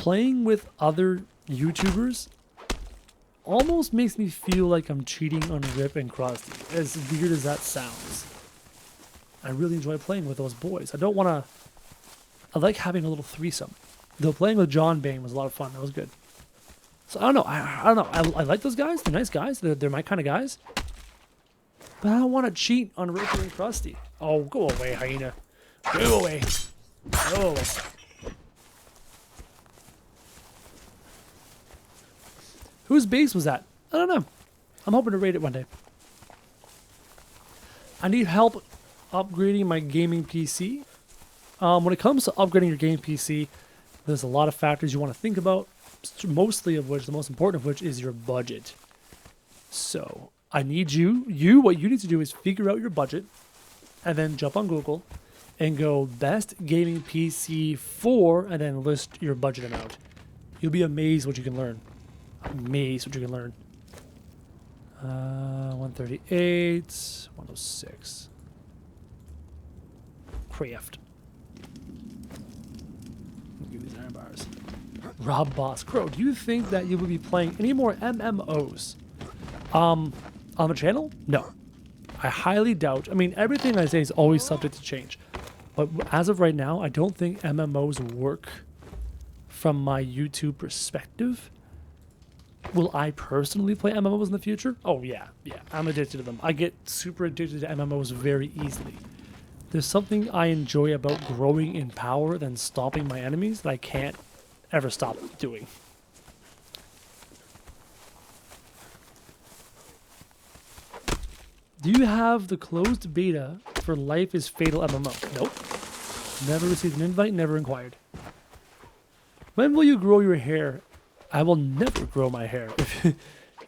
playing with other YouTubers almost makes me feel like I'm cheating on Rip and Krusty, as weird as that sounds. I really enjoy playing with those boys. I like having a little threesome. Though playing with John Bain was a lot of fun. That was good. So I don't know. I don't know. I like those guys. They're nice guys. They're my kind of guys. But I don't want to cheat on Rip and Krusty. Oh, go away, hyena. Go away. Go away. Whose base was that? I don't know. I'm hoping to raid it one day. I need help upgrading my gaming PC. When it comes to upgrading your game PC, there's a lot of factors you want to think about, mostly of which, the most important of which is your budget. So I need what you need to do is figure out your budget and then jump on Google and go best gaming PC for, and then list your budget amount. You'll be amazed what you can learn. Amazed what you can learn. 138, 106. Craft. Give these iron bars. Rob Boss. Crow, do you think that you will be playing any more MMOs on the channel? No. I highly doubt. I mean, everything I say is always subject to change. But as of right now, I don't think MMOs work from my YouTube perspective. Will I personally play MMOs in the future? Oh, yeah. Yeah, I'm addicted to them. I get super addicted to MMOs very easily. There's something I enjoy about growing in power than stopping my enemies that I can't ever stop doing. Do you have the closed beta for Life is Fatal MMO? Nope. Never received an invite, never inquired. When will you grow your hair? I will never grow my hair.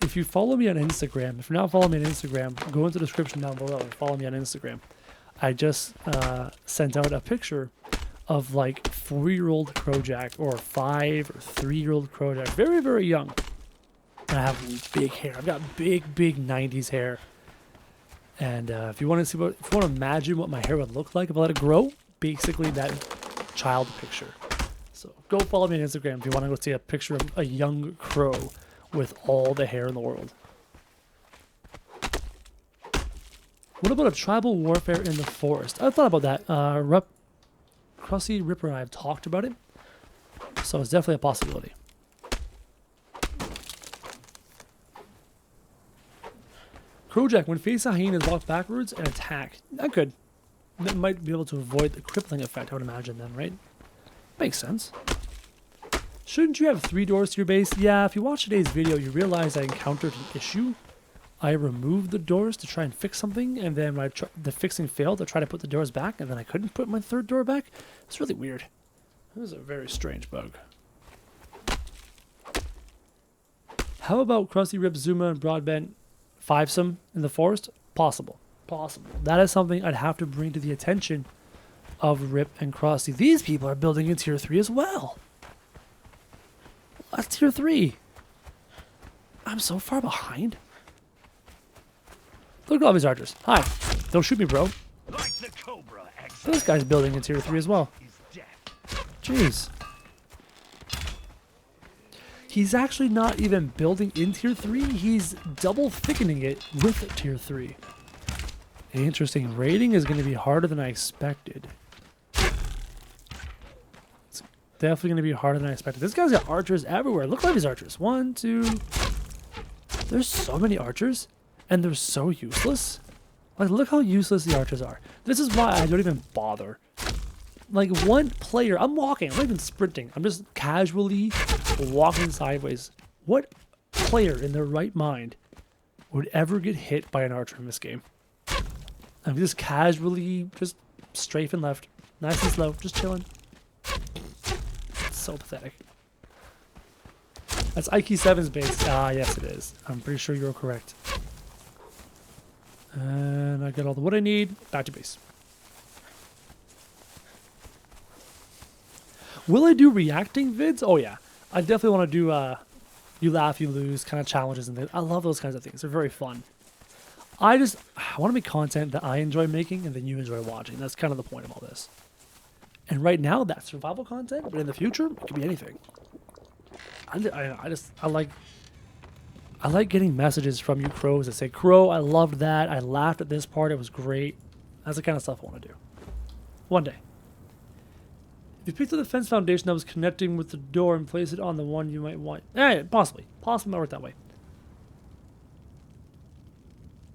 If you follow me on Instagram, if you're not following me on Instagram, go into the description down below and follow me on Instagram. I just sent out a picture of like 4-year-old Krojak or 5 or 3-year-old Krojak, very, very young. And I have big hair. I've got big 90s hair. And if you want to imagine what my hair would look like if I let it grow, basically that child picture. So go follow me on Instagram if you want to go see a picture of a young crow with all the hair in the world. What about a tribal warfare in the forest? I thought about that. Krusty, Ripper, and I have talked about it. So it's definitely a possibility. Krojak, when facing hyenas, walk backwards and attack. I could. That might be able to avoid the crippling effect, I would imagine then, right? Makes sense. Shouldn't you have 3 doors to your base? Yeah, if you watch today's video, you realize I encountered an issue. I removed the doors to try and fix something, and then when the fixing failed, I tried to put the doors back, and then I couldn't put my 3rd door back. It's really weird. This is a very strange bug. How about Krusty, Rip, Zuma, and Broadbent 5-some in the forest? Possible. Possible. That is something I'd have to bring to the attention of Rip and Krusty. These people are building in tier 3 as well. That's tier 3. I'm so far behind. Look at all these archers. Hi. Don't shoot me, bro. Like the Cobra, This guy's building in tier 3 as well. Jeez. He's actually not even building in tier 3. He's double thickening it with tier 3. Interesting. Raiding is going to be harder than I expected. It's definitely going to be harder than I expected. This guy's got archers everywhere. Look at these archers. 1, 2. There's so many archers. And they're so useless. Like, look how useless the archers are. This is why I don't even bother. Like, one player, I'm walking, I'm not even sprinting. I'm just casually walking sideways. What player in their right mind would ever get hit by an archer in this game? I'm just casually, just strafing left. Nice and slow, just chilling. It's so pathetic. That's IQ7's base. Ah, yes it is. I'm pretty sure you're correct. And I got all the wood I need. Back to base. Will I do reacting vids? Oh yeah. I definitely want to do you laugh, you lose kind of challenges and things. I love those kinds of things. They're very fun. I want to make content that I enjoy making and then you enjoy watching. That's kind of the point of all this. And right now that's survival content, but in the future it could be anything. I like getting messages from you crows that say, Crow, I loved that. I laughed at this part. It was great. That's the kind of stuff I want to do. One day. If you picked up the fence foundation that was connecting with the door and place it on the one you might want. Possibly. Possibly might work that way.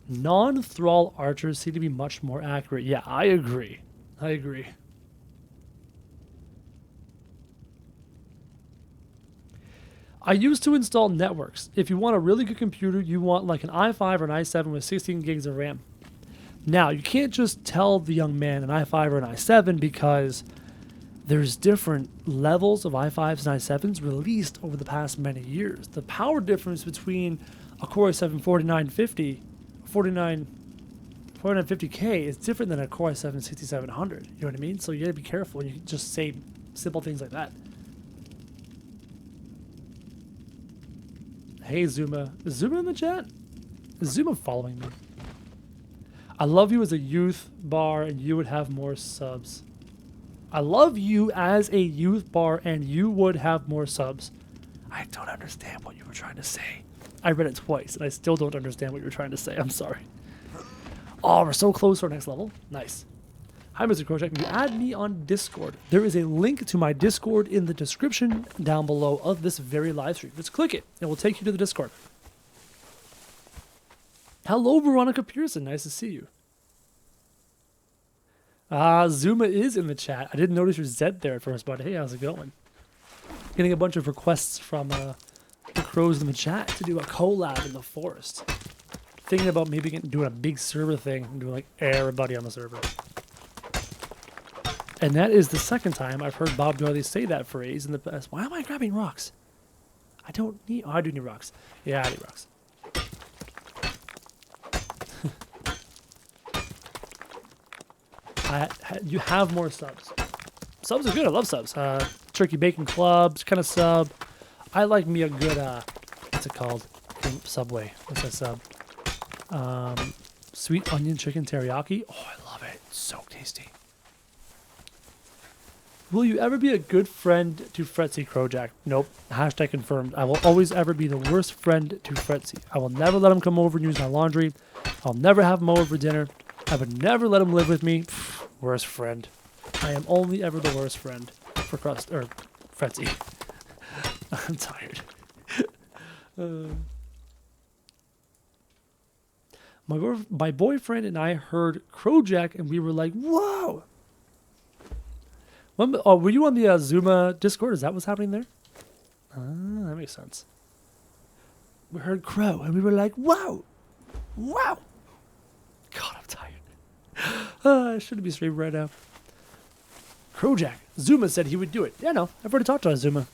Non-thrall archers seem to be much more accurate. Yeah, I agree. I agree. I used to install networks. If you want a really good computer, you want like an i5 or an i7 with 16 gigs of RAM. Now, you can't just tell the young man an i5 or an i7 because there's different levels of i5s and i7s released over the past many years. The power difference between a Core i7 4950K is different than a Core i7 6700. You know what I mean? So you gotta be careful. You can just say simple things like that. Hey, Zuma. Is Zuma in the chat? Is Zuma following me? I love you as a youth bar and you would have more subs. I love you as a youth bar and you would have more subs. I don't understand what you were trying to say. I read it twice and I still don't understand what you were trying to say. I'm sorry. Oh, we're so close to our next level. Nice. Hi, Mr. Krojak. You add me on Discord. There is a link to my Discord in the description down below of this very live stream. Just click it. It will take you to the Discord. Hello, Veronica Pearson. Nice to see you. Zuma is in the chat. I didn't notice your Z there at first, but hey, how's it going? Getting a bunch of requests from the crows in the chat to do a collab in the forest. Thinking about maybe doing a big server thing and doing like everybody on the server. And that is the second time I've heard Bob Doyle say that phrase in the past. Why am I grabbing rocks? I don't need... Oh, I do need rocks. Yeah, I need rocks. You have more subs. Subs are good. I love subs. Turkey Bacon Clubs, kind of sub. I like me a good... what's it called? Subway. What's that sub? Sweet onion chicken teriyaki. Oh, I love it. It's so tasty. Will you ever be a good friend to Fretzy, Krojak? Nope. Hashtag confirmed. I will always ever be the worst friend to Fretzy. I will never let him come over and use my laundry. I'll never have him over for dinner. I would never let him live with me. Pfft, worst friend. I am only ever the worst friend for Fretzy. I'm tired. My boyfriend and I heard Krojak and we were like, whoa! Were you on the Zuma Discord? Is that what's happening there? That makes sense. We heard Crow and we were like, wow! Wow! God, I'm tired. I shouldn't be streaming right now. Krojak. Zuma said he would do it. Yeah, no. I've already talked to Zuma.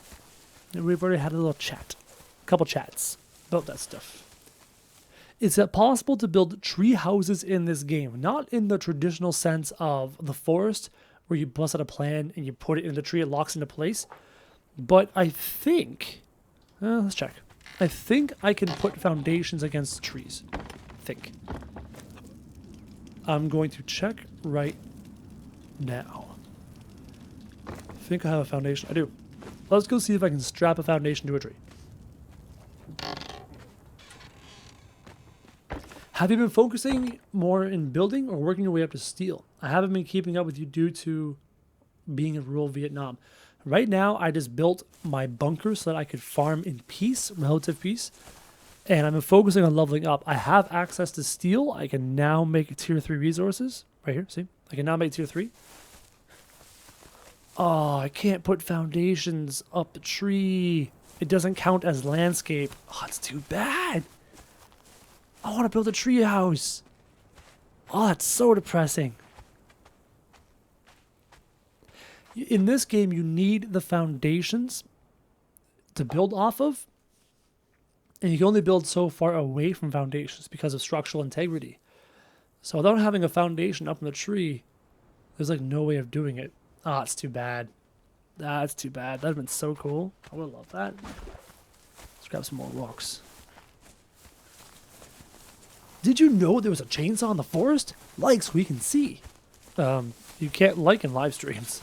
We've already had a little chat. A couple chats about that stuff. Is it possible to build tree houses in this game? Not in the traditional sense of the forest, where you bust out a plan and you put it in the tree, it locks into place. But I think... let's check. I think I can put foundations against trees. I'm going to check right now. I think I have a foundation. I do. Let's go see if I can strap a foundation to a tree. Have you been focusing more in building or working your way up to steel? I haven't been keeping up with you due to being in rural Vietnam. Right now, I just built my bunker so that I could farm in peace, relative peace. And I've been focusing on leveling up. I have access to steel. I can now make tier 3 resources. Right here, see? I can now make tier 3. Oh, I can't put foundations up the tree. It doesn't count as landscape. Oh, it's too bad. I want to build a tree house. Oh, that's so depressing. In this game, you need the foundations to build off of. And you can only build so far away from foundations because of structural integrity. So without having a foundation up in the tree, there's like no way of doing it. Ah, it's too bad. That's too bad. That would have been so cool. I would love that. Let's grab some more rocks. Did you know there was a chainsaw in the forest? Like so we can see. You can't like in live streams.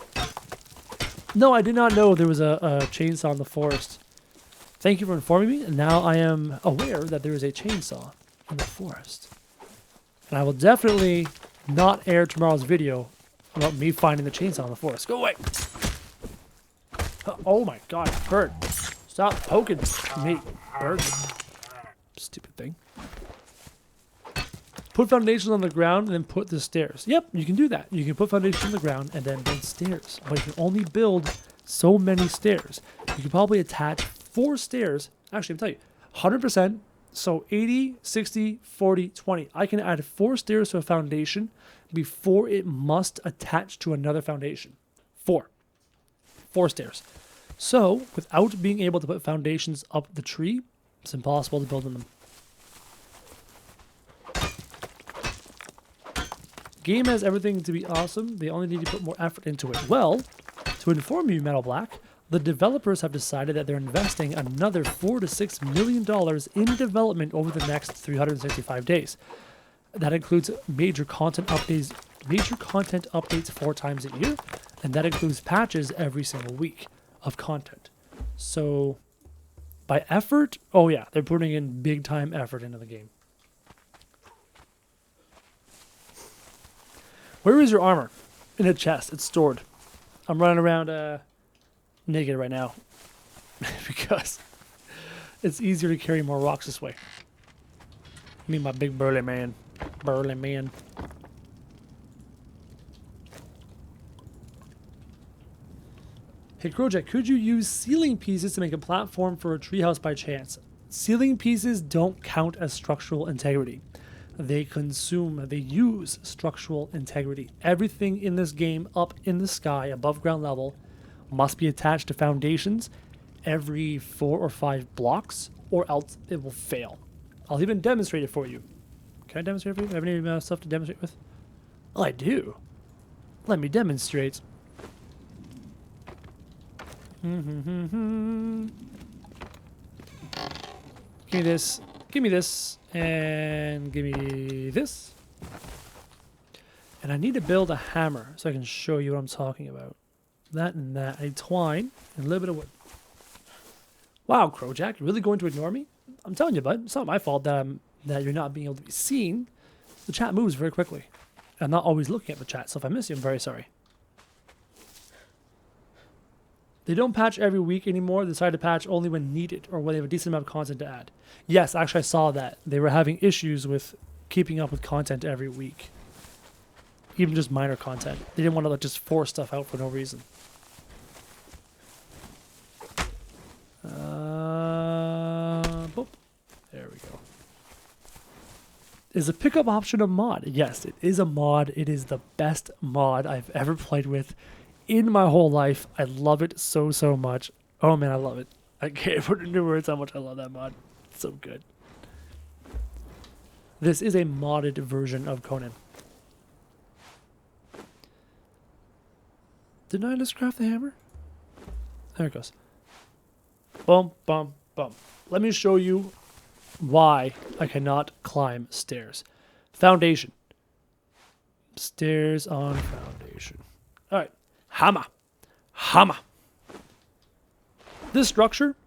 No, I did not know there was a chainsaw in the forest. Thank you for informing me, and now I am aware that there is a chainsaw in the forest. And I will definitely not air tomorrow's video about me finding the chainsaw in the forest. Go away! Oh my god, bird. Stop poking me, bird. Stupid thing. Put foundations on the ground and then put the stairs. Yep, you can do that. You can put foundations on the ground and then build stairs. But you can only build so many stairs. You could probably attach 4 stairs. Actually, I'm telling you, 100%. So 80, 60, 40, 20. I can add 4 stairs to a foundation before it must attach to another foundation. 4 stairs. So without being able to put foundations up the tree, it's impossible to build in them. Game has everything to be awesome. They only need to put more effort into it. Well, to inform you, Metal Black, the developers have decided that they're investing another $4 to $6 million in development over the next 365 days. That includes major content updates 4 times a year, and that includes patches every single week of content. So, by effort, oh yeah, they're putting in big time effort into the game. Where is your armor? In a chest. It's stored. I'm running around naked right now because it's easier to carry more rocks this way. Me, my big burly man. Burly man. Hey Krojak, could you use ceiling pieces to make a platform for a treehouse by chance? Ceiling pieces don't count as structural integrity. They use structural integrity. Everything in this game up in the sky, above ground level, must be attached to foundations every 4 or 5 blocks, or else it will fail. I'll even demonstrate it for you. Can I demonstrate it for you? Do I have any stuff to demonstrate with? Oh, I do. Let me demonstrate. Give me this. Give me this. And give me this. And I need to build a hammer so I can show you what I'm talking about. That and that. A twine and a little bit of wood. Wow, Krojak, you're really going to ignore me? I'm telling you, bud, it's not my fault that you're not being able to be seen. The chat moves very quickly. I'm not always looking at the chat, so if I miss you, I'm very sorry. They don't patch every week anymore. They decide to patch only when needed or when they have a decent amount of content to add. Yes, actually I saw that. They were having issues with keeping up with content every week. Even just minor content. They didn't want to just force stuff out for no reason. Boop. There we go. Is a pickup option a mod? Yes, it is a mod. It is the best mod I've ever played with in my whole life. I love it so, so much. Oh man, I love it. I can't put into words how much I love that mod. It's so good. This is a modded version of Conan. Didn't I just craft the hammer? There it goes. Boom, boom, boom. Let me show you why I cannot climb stairs. Foundation. Stairs on foundation. All right. Hammer. Hammer. This structure,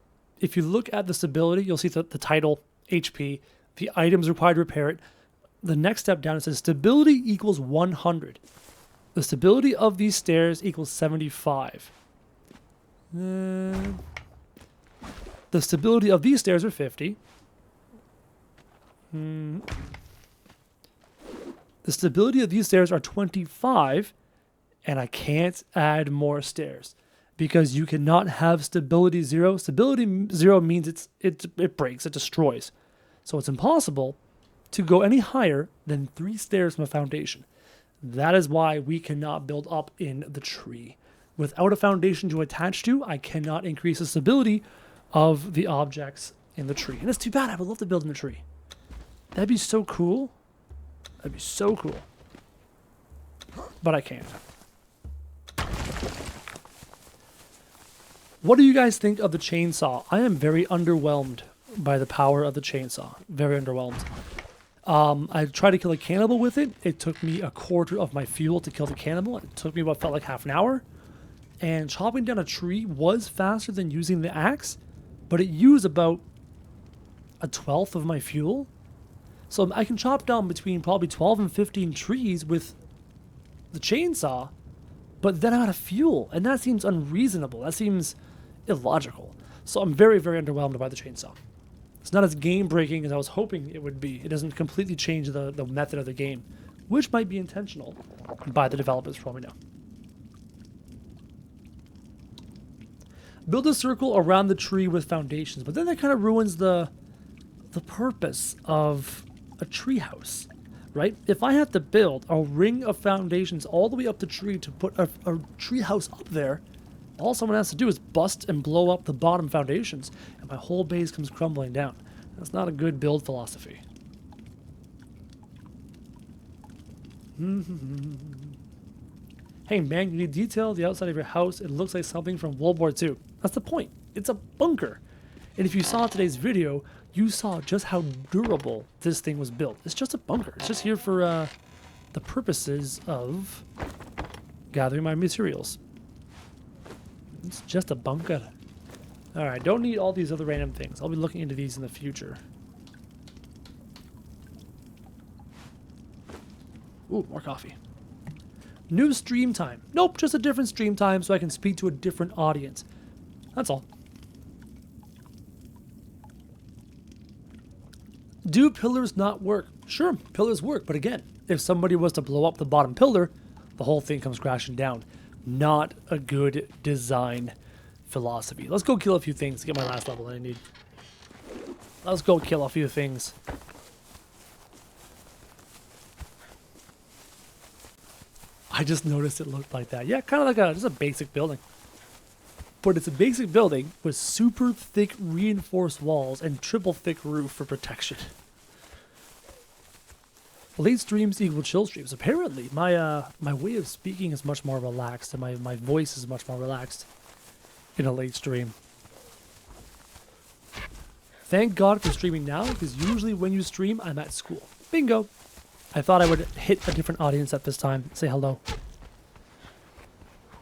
if you look at the stability, you'll see the title, HP, the items required to repair it. The next step down, it says stability equals 100. The stability of these stairs equals 75. The stability of these stairs are 50. The stability of these stairs are 25. And I can't add more stairs because you cannot have stability 0. Stability 0 means it breaks, it destroys. So it's impossible to go any higher than 3 stairs from a foundation. That is why we cannot build up in the tree. Without a foundation to attach to, I cannot increase the stability of the objects in the tree. And it's too bad. I would love to build in the tree. That'd be so cool. That'd be so cool. But I can't. What do you guys think of the chainsaw? I am very underwhelmed by the power of the chainsaw. Very underwhelmed. I tried to kill a cannibal with it. It took me a quarter of my fuel to kill the cannibal. It took me what felt like half an hour. And chopping down a tree was faster than using the axe, but it used about a 1/12 of my fuel. So I can chop down between probably 12 and 15 trees with the chainsaw, but then I'm out of fuel, and that seems unreasonable. That seems illogical. So I'm very, very underwhelmed by the chainsaw. It's not as game-breaking as I was hoping it would be. It doesn't completely change the method of the game, which might be intentional by the developers for all we know. Build a circle around the tree with foundations, but then that kind of ruins the purpose of a tree house, right? If I have to build a ring of foundations all the way up the tree to put a tree house up there, all someone has to do is bust and blow up the bottom foundations, and my whole base comes crumbling down. That's not a good build philosophy. Hey man, you need detail the outside of your house. It looks like something from World War II. That's the point. It's a bunker. And if you saw today's video, you saw just how durable this thing was built. It's just a bunker. It's just here for the purposes of gathering my materials. It's just a bunker. Alright, don't need all these other random things. I'll be looking into these in the future. Ooh, more coffee. New stream time. Nope, just a different stream time so I can speak to a different audience. That's all. Do pillars not work? Sure, pillars work, but again, if somebody was to blow up the bottom pillar, the whole thing comes crashing down. Not a good design philosophy. Let's go kill a few things to get my last level that I need. Let's go kill a few things. I just noticed it looked like that. Yeah, kind of like just a basic building. But it's a basic building with super thick reinforced walls and triple thick roof for protection. Late streams equal chill streams. Apparently, my way of speaking is much more relaxed, and my voice is much more relaxed in a late stream. Thank God for streaming now, because usually when you stream, I'm at school. Bingo! I thought I would hit a different audience at this time. Say hello.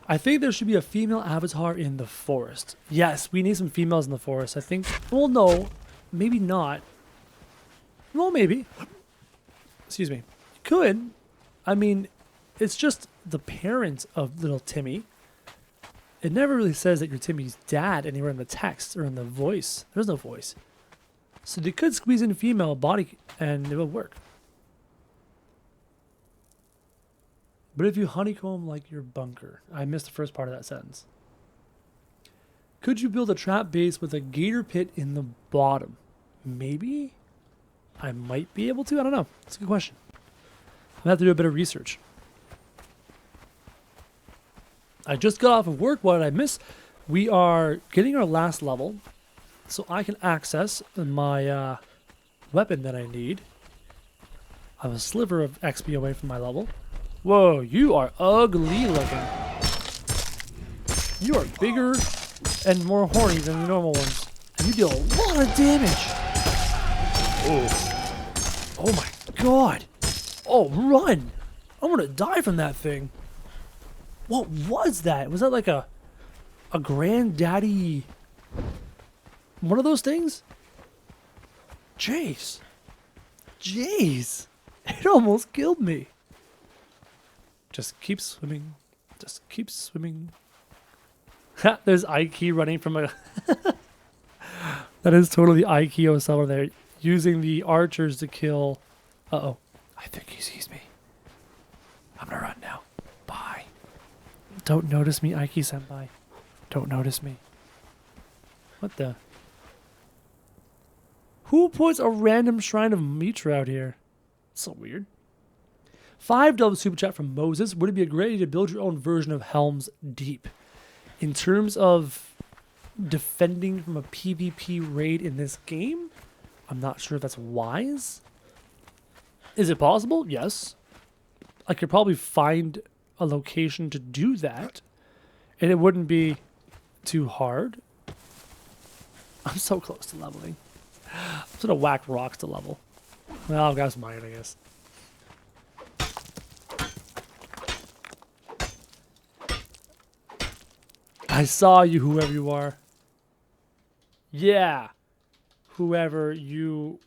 I think there should be a female avatar in the forest. Yes, we need some females in the forest. I think... Well, no. Maybe not. Well, maybe. Excuse me. You could. I mean, it's just the parent of little Timmy. It never really says that you're Timmy's dad anywhere in the text or in the voice. There's no voice. So they could squeeze in a female body and it would work. But if you honeycomb like your bunker... I missed the first part of that sentence. Could you build a trap base with a gator pit in the bottom? Maybe? I might be able to. I don't know. That's a good question. I have to do a bit of research. I just got off of work. What did I miss? We are getting our last level, so I can access my weapon that I need. I have a sliver of XP away from my level. Whoa, you are ugly looking. You are bigger and more horny than the normal ones. And you deal a lot of damage. Oh my god. Oh, run. I'm gonna die from that thing. What was that? Was that like a granddaddy... one of those things? Jeez. Jeez. It almost killed me. Just keep swimming. Just keep swimming. Ha! There's Ike running from a... That is totally Ike Osama there. Using the archers to kill... Uh-oh. I think he sees me. I'm gonna run now. Bye. Don't notice me, Ike-senpai. Don't notice me. What the... Who puts a random shrine of Mitra out here? So weird. $5 super chat from Moses. Would it be a great idea to build your own version of Helm's Deep? In terms of defending from a PvP raid in this game, I'm not sure if that's wise. Is it possible? Yes. I could probably find a location to do that, and it wouldn't be too hard. I'm so close to leveling. I'm just gonna whack rocks to level. Well, I've got some iron, I guess. I saw you, whoever you are. Yeah. Whoever you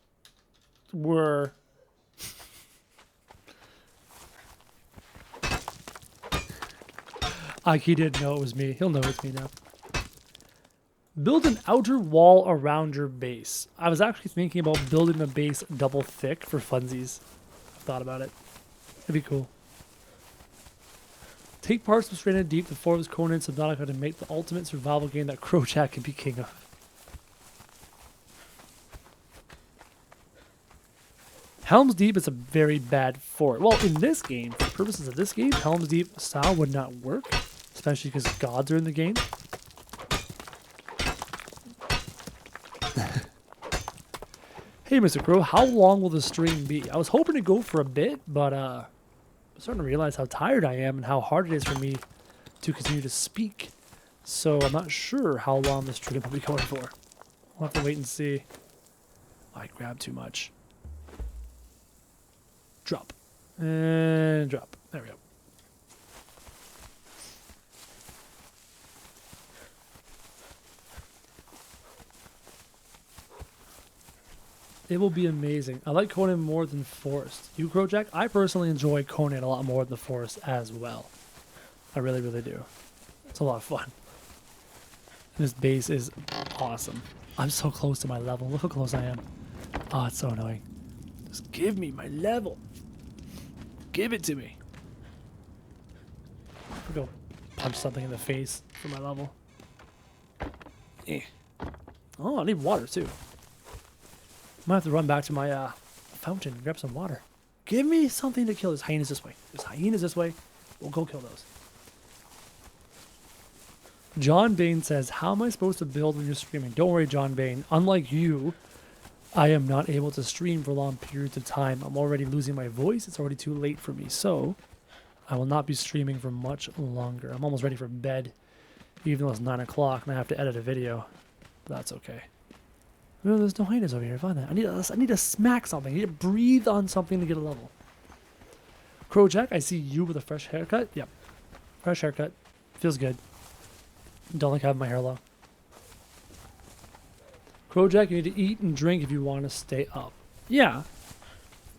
were. He didn't know it was me. He'll know it's me now. Build an outer wall around your base. I was actually thinking about building a base double thick for funsies. I've thought about it. It'd be cool. Take parts of Stranded Deep, the Forest Conan Subnautica to make the ultimate survival game that Krojak can be king of. Helm's Deep is a very bad fort. Well, in this game, for purposes of this game, Helm's Deep style would not work, especially because gods are in the game. Hey, Mr. Crow, how long will the stream be? I was hoping to go for a bit, but I'm starting to realize how tired I am and how hard it is for me to continue to speak. So I'm not sure how long this stream will be going for. We'll have to wait and see. Oh, I grabbed too much. Drop. And drop. There we go. It will be amazing. I like Conan more than Forest. You, Krojak? I personally enjoy Conan a lot more than the Forest as well. I really, really do. It's a lot of fun. This base is awesome. I'm so close to my level. Look how close I am. Oh, it's so annoying. Just give me my level. Give it to me. I'll go punch something in the face for my level. Eh. Oh, I need water too. Might have to run back to my fountain and grab some water. Give me something to kill. There's hyenas this way. There's hyenas this way. We'll go kill those. John Bain says, how am I supposed to build when you're streaming? Don't worry, John Bain. Unlike you, I am not able to stream for long periods of time. I'm already losing my voice. It's already too late for me. So, I will not be streaming for much longer. I'm almost ready for bed, even though it's 9 o'clock and I have to edit a video. That's okay. No, there's no hyenas over here. Find that. I need to smack something. I need to breathe on something to get a level. Krojak, I see you with a fresh haircut. Yep. Fresh haircut. Feels good. Don't like having my hair long. Krojak, you need to eat and drink if you want to stay up. Yeah.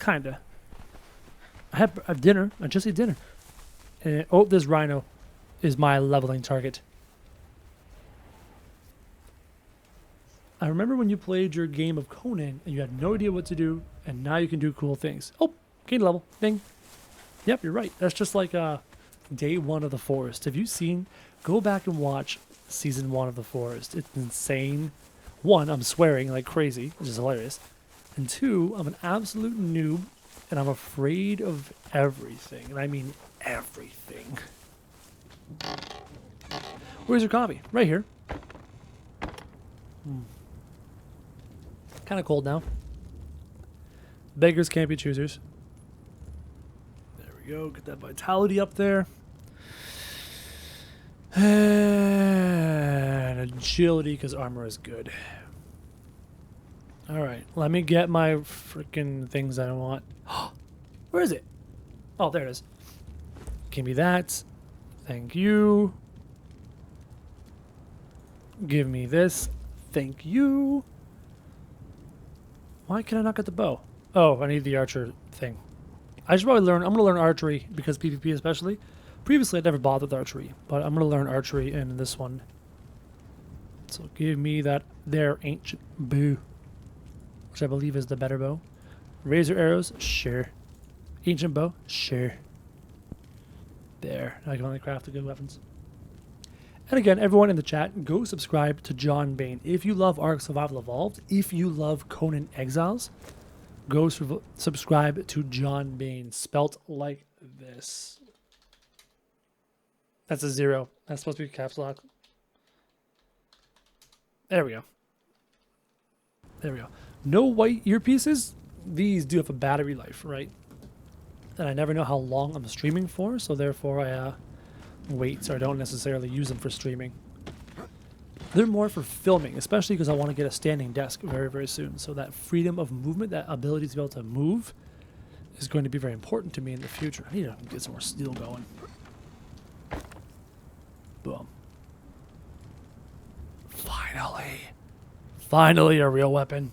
Kinda. I have dinner. I just ate dinner. And, oh, this rhino is my leveling target. I remember when you played your game of Conan and you had no idea what to do, and now you can do cool things. Oh, gain level. Ding. Yep, you're right. That's just like day 1 of The Forest. Have you seen? Go back and watch season 1 of The Forest. It's insane. 1, I'm swearing like crazy, which is hilarious. And 2, I'm an absolute noob, and I'm afraid of everything. And I mean everything. Where's your coffee? Right here. Kind of cold now. Beggars can't be choosers. There we go. Get that vitality up there. And agility, because armor is good. Alright, let me get my freaking things I want. Where is it? Oh, there it is. Give me that. Thank you. Give me this. Thank you. Why can I not get the bow? Oh, I need the archer thing. I should probably learn. I'm going to learn archery because PvP especially. Previously, I'd never bothered with archery, but I'm going to learn archery in this one. So give me that there ancient bow, which I believe is the better bow. Razor arrows, sure. Ancient bow, sure. There. Now I can only craft the good weapons. And again, everyone in the chat, go subscribe to John Bain. If you love Ark Survival Evolved, if you love Conan Exiles, go subscribe to John Bain, spelt like this. That's a 0. That's supposed to be caps lock. There we go. There we go. No white earpieces. These do have a battery life, right? And I never know how long I'm streaming for, so therefore I wait, so I don't necessarily use them for streaming. They're more for filming, especially because I want to get a standing desk very, very soon. So that freedom of movement, that ability to be able to move, is going to be very important to me in the future. I need to get some more steel going. Boom. Finally. Finally, a real weapon.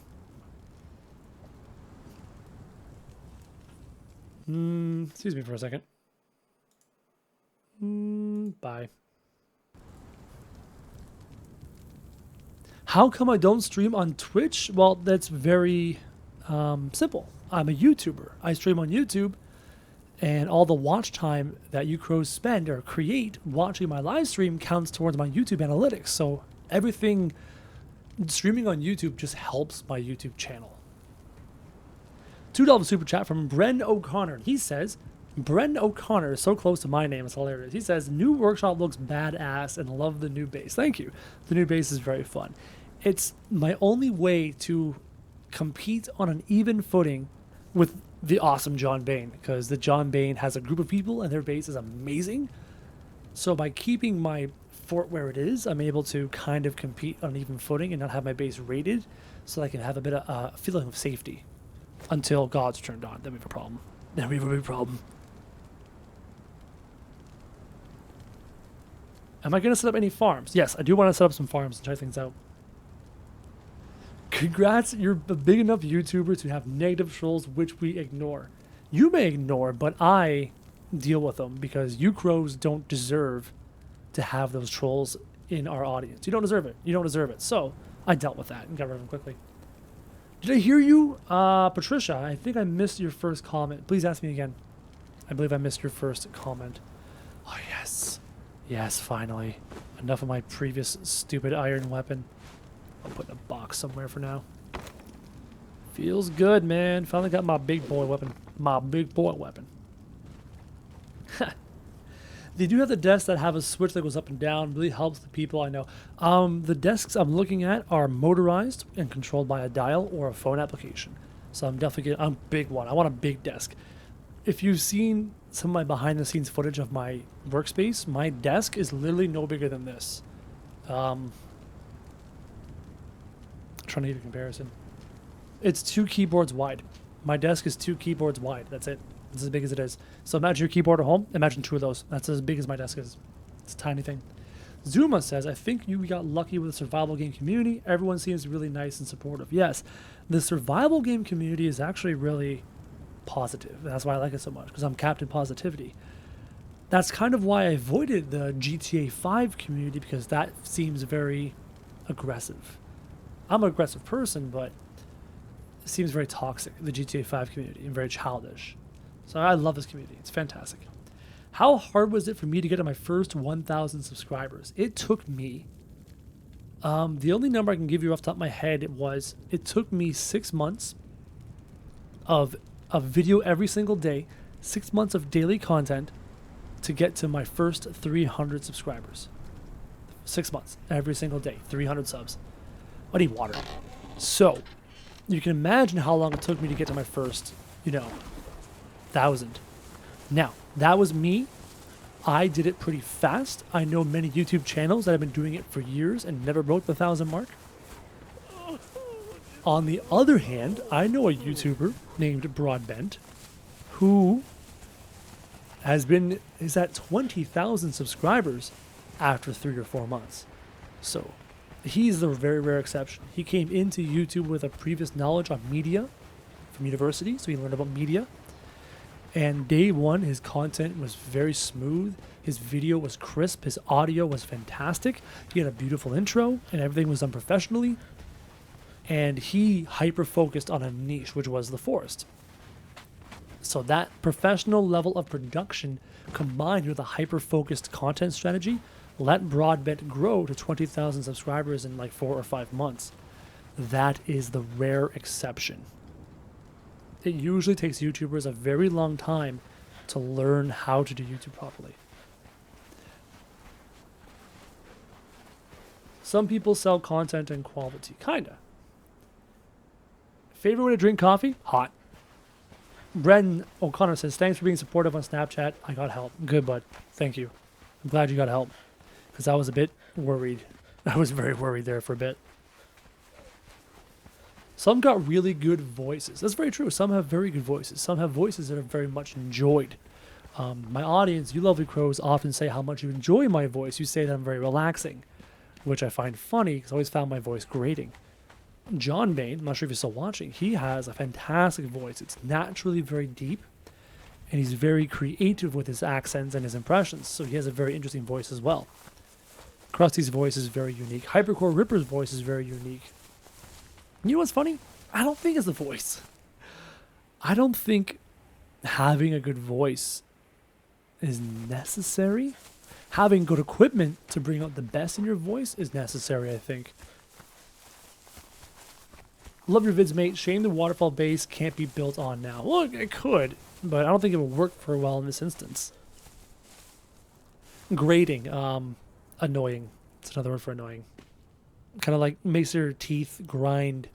Excuse me for a second. Bye. How come I don't stream on Twitch? Well, that's very simple. I'm a YouTuber. I stream on YouTube, and all the watch time that you crows spend or create watching my live stream counts towards my YouTube analytics. So everything streaming on YouTube just helps my YouTube channel. $2 super chat from Bren O'Connor. He says, Bren O'Connor is so close to my name, it's hilarious. He says, new workshop looks badass and love the new base. Thank you. The new base is very fun. It's my only way to compete on an even footing with the awesome John Bain, because the John Bain has a group of people and their base is amazing. So by keeping my fort where it is, I'm able to kind of compete on an even footing and not have my base raided, so I can have a bit of a feeling of safety until God's turned on. Then we have a problem. Then we have a big problem. Am I going to set up any farms? Yes, I do want to set up some farms and try things out. Congrats, you're a big enough YouTuber to have negative trolls, which we ignore. You may ignore, but I deal with them because you crows don't deserve to have those trolls in our audience. You don't deserve it. You don't deserve it. So I dealt with that and got rid of them quickly. Did I hear you? Patricia, I think I missed your first comment. Please ask me again. I believe I missed your first comment. Oh, yes. Yes, finally. Enough of my previous stupid iron weapon. I'll put in a box somewhere for now. Feels good, man. Finally got my big boy weapon. My big boy weapon. They do have the desks that have a switch that goes up and down. Really helps the people I know. The desks I'm looking at are motorized and controlled by a dial or a phone application. So I'm definitely getting a big one. I want a big desk. If you've seen some of my behind the scenes footage of my workspace, my desk is literally no bigger than this. Trying to give a comparison. It's 2 keyboards wide. My desk is 2 keyboards wide. That's it. It's as big as it is. So imagine your keyboard at home. Imagine 2 of those. That's as big as my desk is. It's a tiny thing. Zuma says, I think you got lucky with the survival game community. Everyone seems really nice and supportive. Yes, the survival game community is actually really positive. That's why I like it so much, because I'm Captain Positivity. That's kind of why I avoided the GTA 5 community, because that seems very aggressive. I'm an aggressive person, but it seems very toxic, the GTA 5 community, and very childish. So I love this community. It's fantastic. How hard was it for me to get to my first 1,000 subscribers? It took me, the only number I can give you off the top of my head was, it took me 6 months of a video every single day, 6 months of daily content to get to my first 300 subscribers. 6 months, every single day, 300 subs. I need water. So, you can imagine how long it took me to get to my first, 1,000. Now, that was me. I did it pretty fast. I know many YouTube channels that have been doing it for years and never broke the 1,000 mark. On the other hand, I know a YouTuber named Broadbent who is at 20,000 subscribers after 3 or 4 months. So he's the very rare exception. He came into YouTube with a previous knowledge on media from university, so he learned about media. And day one, his content was very smooth. His video was crisp. His audio was fantastic. He had a beautiful intro, and everything was done professionally. And he hyper-focused on a niche, which was the forest. So that professional level of production combined with a hyper-focused content strategy let Broadbent grow to 20,000 subscribers in like 4 or 5 months. That is the rare exception. It usually takes YouTubers a very long time to learn how to do YouTube properly. Some people sell content and quality. Kinda. Favorite way to drink coffee? Hot. Bren O'Connor says, thanks for being supportive on Snapchat. I got help. Good, bud. Thank you. I'm glad you got help. Because I was a bit worried. I was very worried there for a bit. Some got really good voices. That's very true. Some have very good voices. Some have voices that are very much enjoyed. My audience, you lovely crows, often say how much you enjoy my voice. You say that I'm very relaxing, which I find funny because I always found my voice grating. John Bain, I'm not sure if you're still watching, he has a fantastic voice. It's naturally very deep, and he's very creative with his accents and his impressions, so he has a very interesting voice as well. Krusty's voice is very unique. Hypercore Ripper's voice is very unique. You know what's funny? I don't think it's the voice. I don't think having a good voice is necessary. Having good equipment to bring out the best in your voice is necessary, I think. Love your vids, mate. Shame the waterfall base can't be built on now. Well, it could, but I don't think it would work very well in this instance. Grating. Annoying. It's another word for annoying. Kind of like makes your teeth grind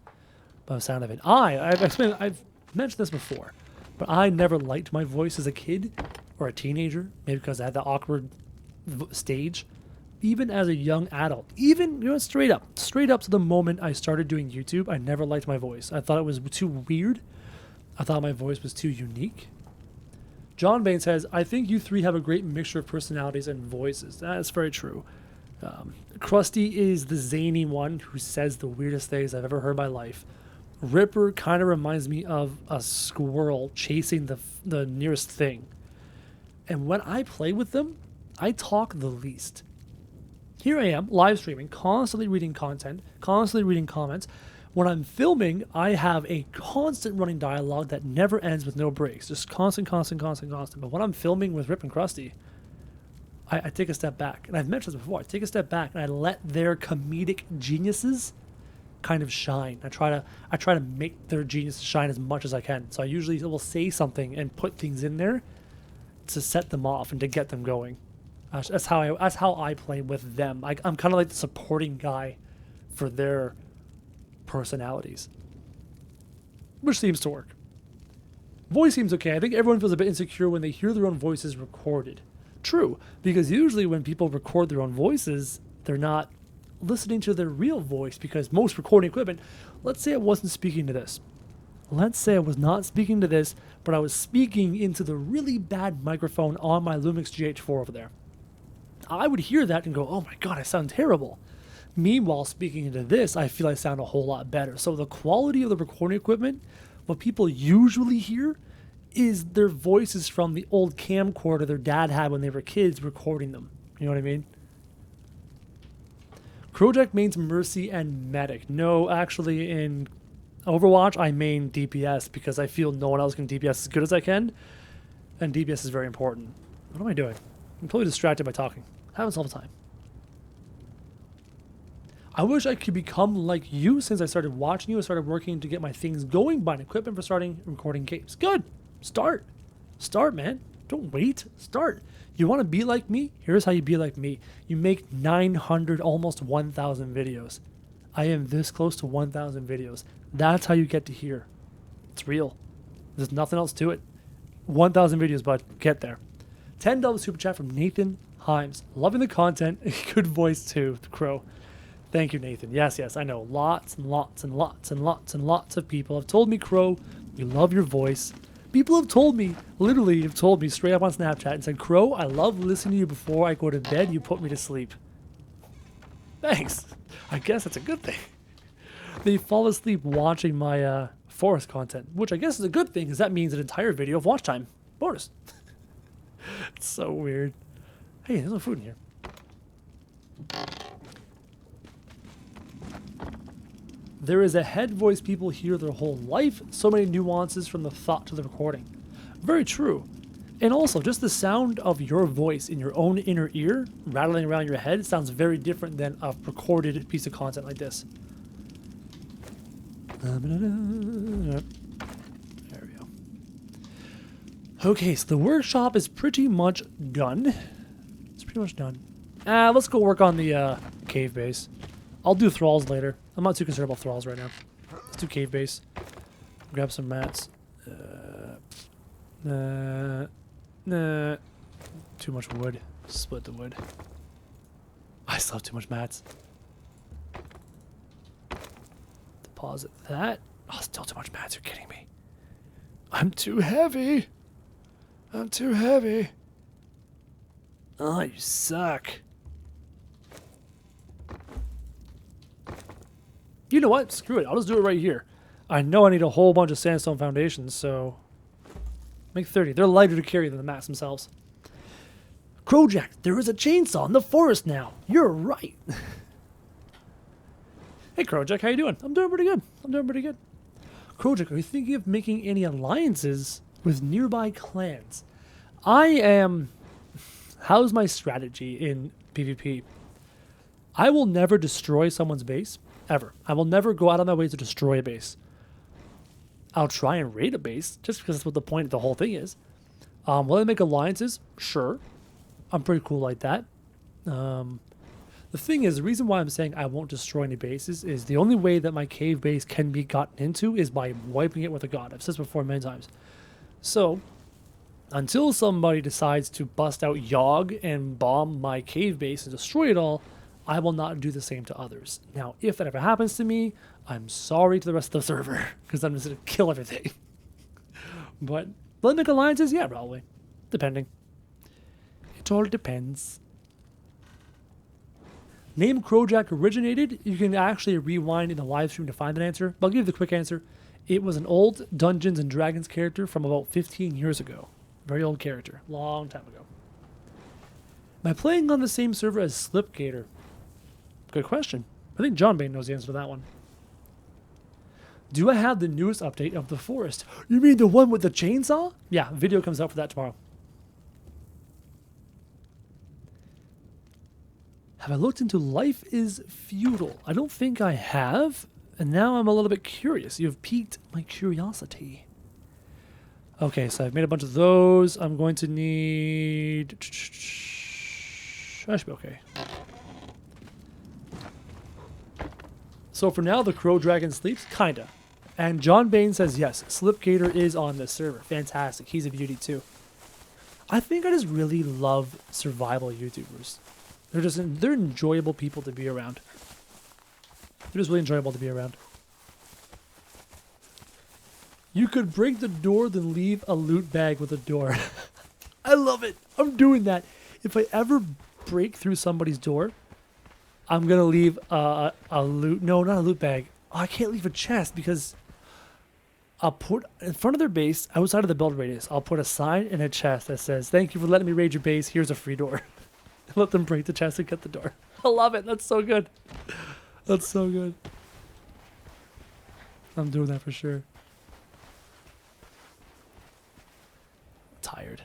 by the sound of it. I've mentioned this before, but I never liked my voice as a kid or a teenager, maybe because I had that awkward stage. Even as a young adult, even straight up to the moment I started doing YouTube, I never liked my voice. I thought it was too weird. I thought my voice was too unique. John Bain says, I think you three have a great mixture of personalities and voices. That's very true. Krusty is the zany one who says the weirdest things I've ever heard in my life. Ripper kind of reminds me of a squirrel chasing the nearest thing. And when I play with them, I talk the least. Here I am, live streaming, constantly reading content, constantly reading comments. When I'm filming, I have a constant running dialogue that never ends with no breaks. Just constant. But when I'm filming with Rip and Krusty, I take a step back. And I've mentioned this before. I take a step back and I let their comedic geniuses kind of shine. I try to make their genius shine as much as I can. So I usually will say something and put things in there to set them off and to get them going. That's how I play with them. I'm kind of like the supporting guy for their personalities, which seems to work. Voice seems okay. I think everyone feels a bit insecure when they hear their own voices recorded. True, because usually when people record their own voices, they're not listening to their real voice, because most recording equipment, let's say I wasn't speaking to this. Let's say I was not speaking to this, but I was speaking into the really bad microphone on my Lumix GH4 over there. I would hear that and go, oh my god, I sound terrible. Meanwhile, speaking into this, I feel I sound a whole lot better. So the quality of the recording equipment, what people usually hear, is their voices from the old camcorder their dad had when they were kids recording them. You know what I mean? Krojak mains Mercy and Medic. No, actually in Overwatch, I main DPS because I feel no one else can DPS as good as I can. And DPS is very important. What am I doing? I'm totally distracted by talking. Happens all the time. I wish I could become like you since I started watching you. I started working to get my things going, buying equipment for starting recording games. Good. Start, man. Don't wait. Start. You want to be like me? Here's how you be like me. You make 900, almost 1,000 videos. I am this close to 1,000 videos. That's how you get to here. It's real. There's nothing else to it. 1,000 videos, bud. Get there. $10 super chat from Nathan Himes. Loving the content. Good voice too, the Crow. Thank you, Nathan. Yes, I know. Lots and lots of people have told me, Crow, we love your voice. People have told me, literally have told me straight up on Snapchat and said, Crow, I love listening to you before I go to bed. You put me to sleep. Thanks. I guess that's a good thing. They fall asleep watching my forest content, which I guess is a good thing because that means an entire video of watch time. Bonus. It's so weird. Hey, there's no food in here. There is a head voice people hear their whole life. So many nuances from the thought to the recording. Very true. And also, just the sound of your voice in your own inner ear, rattling around your head, sounds very different than a recorded piece of content like this. There we go. Okay, so the workshop is pretty much done. It's pretty much done. Let's go work on the cave base. I'll do thralls later. I'm not too concerned about thralls right now. Let's do cave base. Grab some mats. Too much wood. Split the wood. I still have too much mats. Deposit that. Oh, still too much mats. You're kidding me. I'm too heavy. I'm too heavy. Oh, you suck. You know what? Screw it. I'll just do it right here. I know I need a whole bunch of sandstone foundations, so make 30. They're lighter to carry than the mats themselves. Krojak, there is a chainsaw in the forest now. You're right. Hey, Krojak, how you doing? I'm doing pretty good. Krojak, are you thinking of making any alliances with nearby clans? I am... How's my strategy in PvP? I will never destroy someone's base, ever. I will never go out of my way to destroy a base. I'll try and raid a base, just because that's what the point of the whole thing is. Will I make alliances? Sure. I'm pretty cool like that. The thing is, the reason why I'm saying I won't destroy any bases is the only way that my cave base can be gotten into is by wiping it with a god. I've said this before many times. So, until somebody decides to bust out Yogg and bomb my cave base and destroy it all, I will not do the same to others. Now, if that ever happens to me, I'm sorry to the rest of the server, because I'm just going to kill everything. But, will I make alliances? Yeah, probably. Depending. It all depends. Name Krojak originated. You can actually rewind in the live stream to find an answer, but I'll give you the quick answer. It was an old Dungeons and Dragons character from about 15 years ago. Very old character. Long time ago. Am I playing on the same server as Slipgator? Good question. I think John Bain knows the answer to that one. Do I have the newest update of The Forest? You mean the one with the chainsaw? Yeah, video comes out for that tomorrow. Have I looked into Life is Feudal? I don't think I have. And now I'm a little bit curious. You've piqued my curiosity. Okay, so I've made a bunch of those. I'm going to need... I should be okay. So for now, the Crow Dragon sleeps? Kinda. And John Bain says yes, Slipgator is on this server. Fantastic. He's a beauty too. I think I just really love survival YouTubers. They're enjoyable people to be around. They're just really enjoyable to be around. You could break the door, then leave a loot bag with a door. I love it. I'm doing that. If I ever break through somebody's door, I'm going to leave a loot... No, not a loot bag. Oh, I can't leave a chest because I'll put in front of their base, outside of the build radius, I'll put a sign in a chest that says, "Thank you for letting me raid your base. Here's a free door." Let them break the chest and get the door. I love it. That's so good. That's so good. I'm doing that for sure. Tired.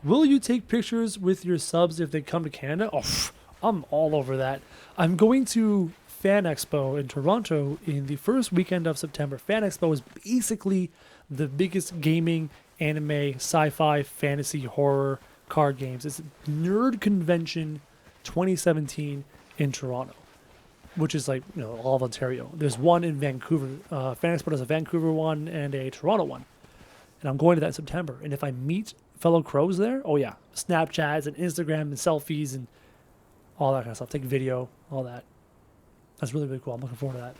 Will you take pictures with your subs if they come to Canada? Oh, I'm all over that. I'm going to Fan Expo in Toronto in the first weekend of September. Fan Expo is basically the biggest gaming, anime, sci-fi, fantasy, horror card games. It's Nerd Convention 2017 in Toronto, which is like, you know, all of Ontario. There's one in Vancouver. Fan Expo does a Vancouver one and a Toronto one. And I'm going to that in September. And if I meet fellow crows there, oh yeah, Snapchats and Instagram and selfies and all that kind of stuff. Take video, all that. That's really, really cool. I'm looking forward to that.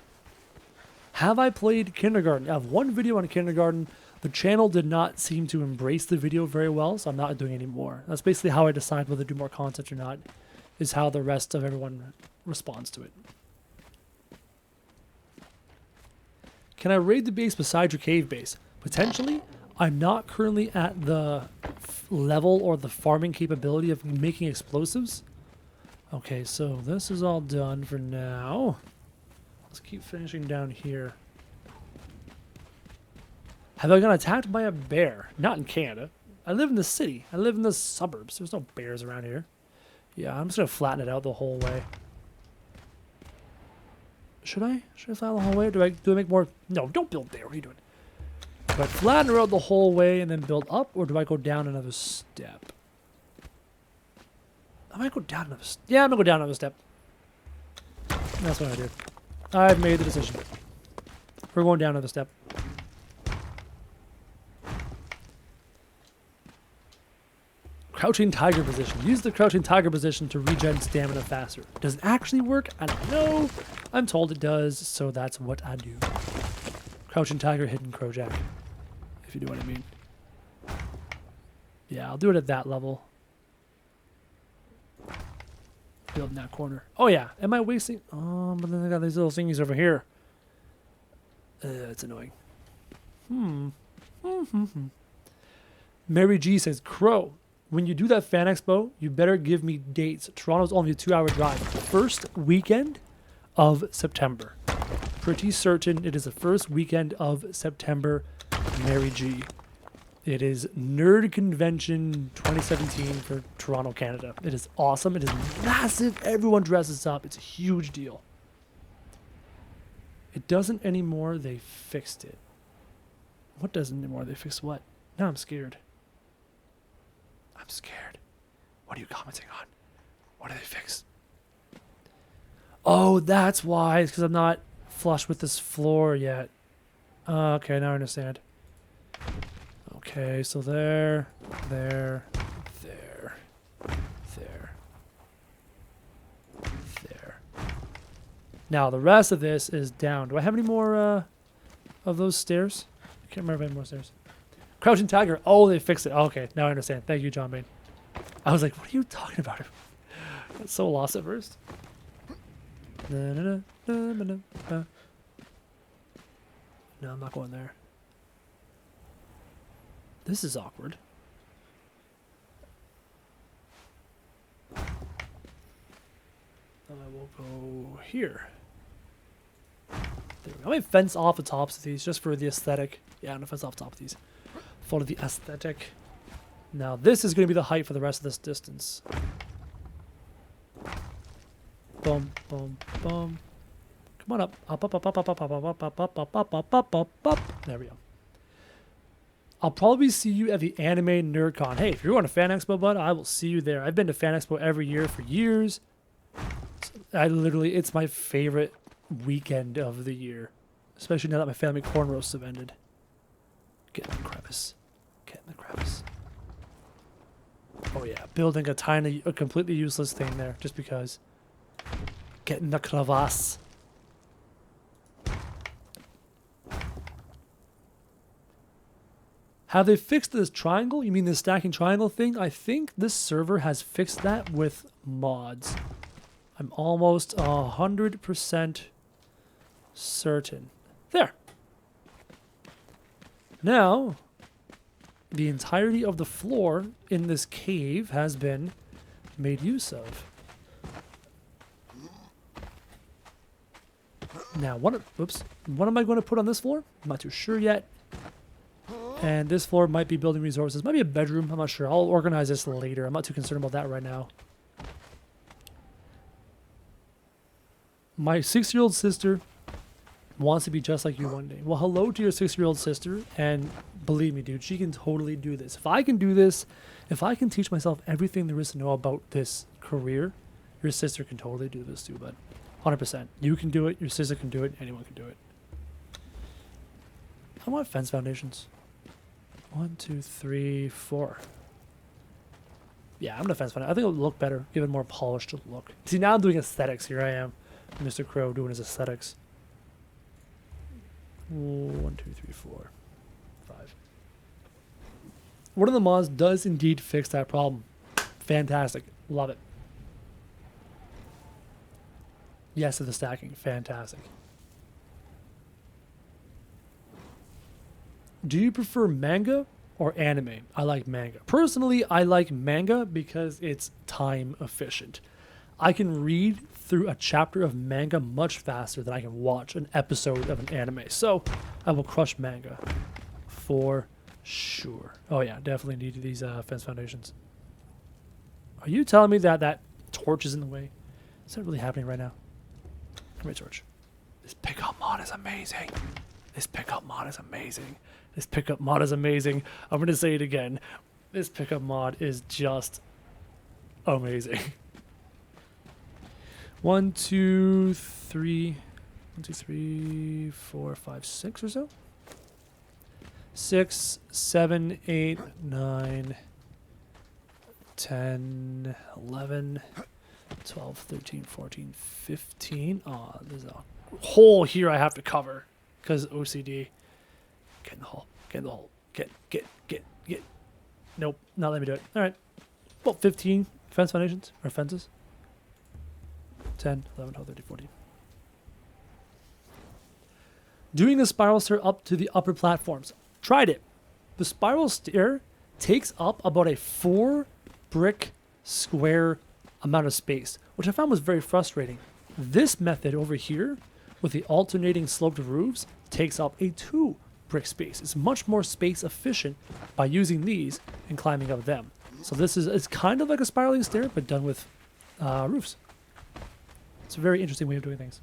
Have I played Kindergarten? I have one video on Kindergarten. The channel did not seem to embrace the video very well, so I'm not doing any more. That's basically how I decide whether to do more content or not, is how the rest of everyone responds to it. Can I raid the base beside your cave base? Potentially. I'm not currently at the level or the farming capability of making explosives. Okay, so this is all done for now. Let's keep finishing down here. Have I gotten attacked by a bear? Not in Canada. I live in the city. I live in the suburbs. There's no bears around here. Yeah, I'm just going to flatten it out the whole way. Should I? Should I flatten the whole way? Do I make more? No, don't build there. What are you doing? Do I flatten it out the whole way and then build up, or do I go down another step? I might go down another step. Yeah, I'm going to go down another step. That's what I did. I've made the decision. We're going down another step. Crouching tiger position. Use the crouching tiger position to regen stamina faster. Does it actually work? I don't know. I'm told it does, so that's what I do. Crouching tiger, hidden Krojak. If you know what I mean. Yeah, I'll do it at that level. build in that corner. Oh yeah, am I wasting? Oh, but then I got these little thingies over here. It's annoying. Mary G says, Crow, when you do that fan expo, you better give me dates. Toronto's only a 2-hour drive. First weekend of September. Pretty certain it is the first weekend of September, Mary G. It is Nerd Convention 2017 for Toronto, Canada. It is awesome. It is massive. Everyone dresses up. It's a huge deal. It doesn't anymore. They fixed it. What doesn't anymore? They fixed what? Now I'm scared. I'm scared. What are you commenting on? What did they fix? Oh, that's why. It's because I'm not flush with this floor yet. Okay, now I understand. Okay, so there. Now, the rest of this is down. Do I have any more of those stairs? I can't remember if I have more stairs. Crouching Tiger. Oh, they fixed it. Okay, now I understand. Thank you, John Bain. I was like, what are you talking about? I got so lost at first. No, I'm not going there. This is awkward. I will go here. There we go. I might fence off the tops of these just for the aesthetic. Yeah, I'm gonna fence off the top of these. For the aesthetic. Now this is gonna be the height for the rest of this distance. Boom, boom, boom. Come on up. Up, up, up, up, up, up, up, up, up, up, up, up, up, up, up, up. There we go. I'll probably see you at the Anime NerdCon. Hey, if you're going to Fan Expo, bud, I will see you there. I've been to Fan Expo every year for years. It's my favorite weekend of the year. Especially now that my family corn roasts have ended. Get in the crevice. Get in the crevice. Oh yeah, building a completely useless thing there, just because. Get in the crevasse. Have they fixed this triangle? You mean this stacking triangle thing? I think this server has fixed that with mods. I'm almost 100% certain. There. Now, the entirety of the floor in this cave has been made use of. Now, what am I going to put on this floor? I'm not too sure yet. And this floor might be building resources. Might be a bedroom. I'm not sure. I'll organize this later. I'm not too concerned about that right now. My 6-year-old sister wants to be just like you one day. Well, hello to your 6-year-old sister. And believe me, dude, she can totally do this. If I can do this, if I can teach myself everything there is to know about this career, your sister can totally do this too, bud. 100%. You can do it. Your sister can do it. Anyone can do it. I want fence foundations. 1, 2, 3, 4. Yeah, I'm gonna fence foundation. I think it'll look better, give it more polished look. See, now I'm doing aesthetics. Here I am, Mr. Crow, doing his aesthetics. 1, 2, 3, 4, 5. One of the mods does indeed fix that problem. Fantastic. Love it. Yes to the stacking. Fantastic. Do you prefer manga or anime? I like manga. Personally, I like manga because it's time efficient. I can read through a chapter of manga much faster than I can watch an episode of an anime. So I will crush manga for sure. Oh yeah, definitely need these fence foundations. Are you telling me that that torch is in the way? Is that really happening right now? Come here, torch. This pickup mod is amazing. This pickup mod is amazing. This pickup mod is amazing. I'm going to say it again. This pickup mod is just amazing. 1, 2, 3. 1, 2, 3, 4, 5, 6 or so. 6, 7, 8, 9, 10, 11, 12, 13, 14, 15. Oh, there's a hole here I have to cover because OCD. Get in the hole. Get in the hole. Get. Nope, not let me do it. All right. About 15 fence foundations or fences. 10, 11, 12, 13, 14. Doing the spiral stair up to the upper platforms. Tried it. The spiral stair takes up about a 4 brick square amount of space, which I found was very frustrating. This method over here, with the alternating sloped roofs, takes up a 2 brick space. It's much more space efficient by using these and climbing up them. So this is, it's kind of like a spiraling stair, but done with roofs. It's a very interesting way of doing things.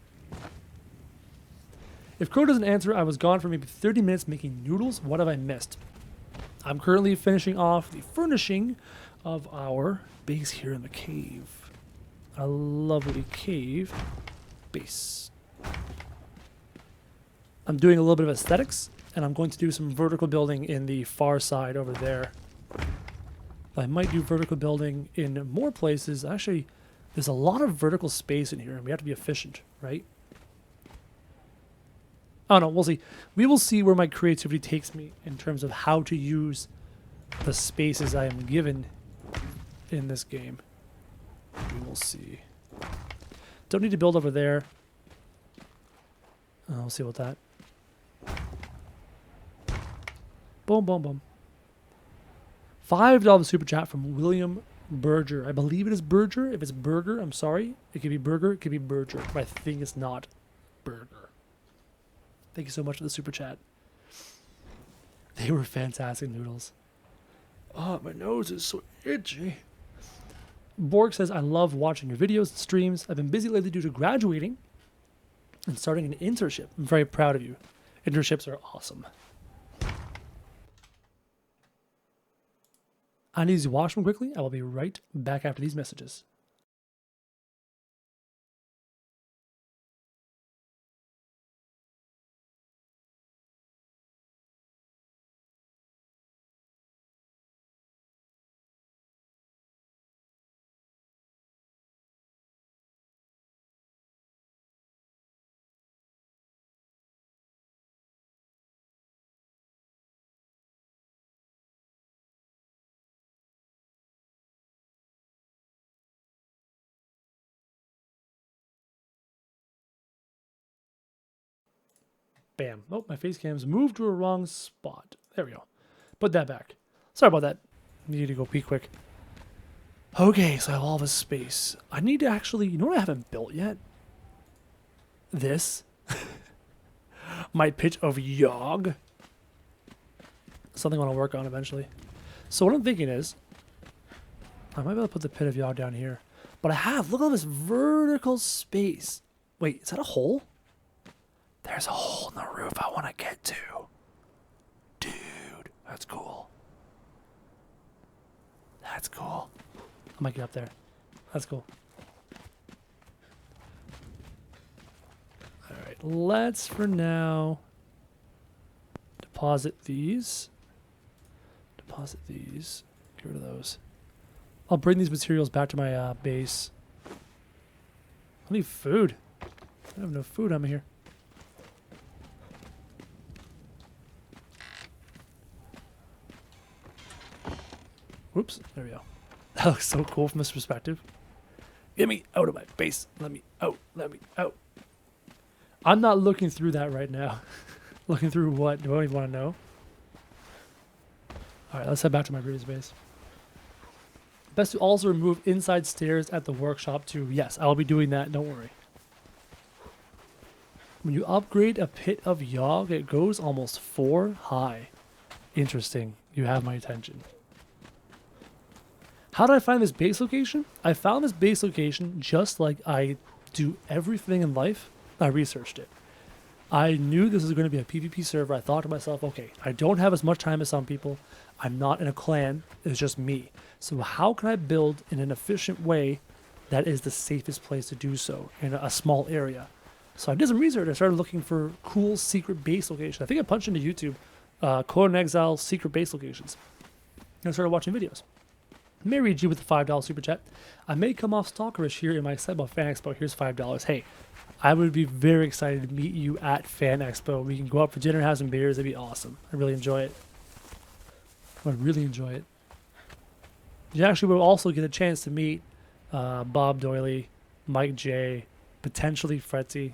If Crow doesn't answer, I was gone for maybe 30 minutes making noodles. What have I missed? I'm currently finishing off the furnishing of our base here in the cave. A lovely cave base. I'm doing a little bit of aesthetics, and I'm going to do some vertical building in the far side over there. I might do vertical building in more places. Actually, there's a lot of vertical space in here, and we have to be efficient, right? I don't know, we'll see. We will see where my creativity takes me in terms of how to use the spaces I am given in this game. We will see. Don't need to build over there. We'll see about that. Boom, boom, boom. $5 super chat from William Berger. I believe it is Berger. If it's Burger, I'm sorry. It could be Burger, it could be Berger, but I think it's not Burger. Thank you so much for the super chat. They were fantastic noodles. Oh, my nose is so itchy. Borg says, I love watching your videos and streams. I've been busy lately due to graduating and starting an internship. I'm very proud of you. Internships are awesome. I need to wash them quickly. I will be right back after these messages. Bam. Oh, my face cam's moved to a wrong spot. There we go. Put that back. Sorry about that. Need to go pee quick. Okay, so I have all this space. I need to actually... You know what I haven't built yet? This. My pitch of Yogg. Something I want to work on eventually. So what I'm thinking is... I might be able to put the pit of Yogg down here. But I have... Look at all this vertical space. Wait, is that a hole? There's a hole in the roof I want to get to. Dude, that's cool. That's cool. I might get up there. That's cool. Alright, let's for now deposit these. Deposit these. Get rid of those. I'll bring these materials back to my base. I need food. I have no food on me here. Whoops, there we go. That looks so cool from this perspective. Get me out of my base. Let me out. Let me out. I'm not looking through that right now. Looking through what? Do I even want to know? Alright, let's head back to my previous base. Best to also remove inside stairs at the workshop too. Yes, I'll be doing that. Don't worry. When you upgrade a pit of Yogg, it goes almost 4 high. Interesting. You have my attention. How did I find this base location? I found this base location just like I do everything in life. I researched it. I knew this was going to be a PvP server. I thought to myself, okay, I don't have as much time as some people. I'm not in a clan. It's just me. So how can I build in an efficient way that is the safest place to do so in a small area? So I did some research. I started looking for cool secret base locations. I think I punched into YouTube, CONAN Exile secret base locations. And I started watching videos. May read you with the $5 super chat. I may come off stalkerish here in my Cyber Fan Expo. Here's $5. Hey, I would be very excited to meet you at Fan Expo. We can go out for dinner, have some beers. That'd be awesome. I really enjoy it. I would really enjoy it. You actually will also get a chance to meet Bob Doyley Mike J, potentially Fretzy.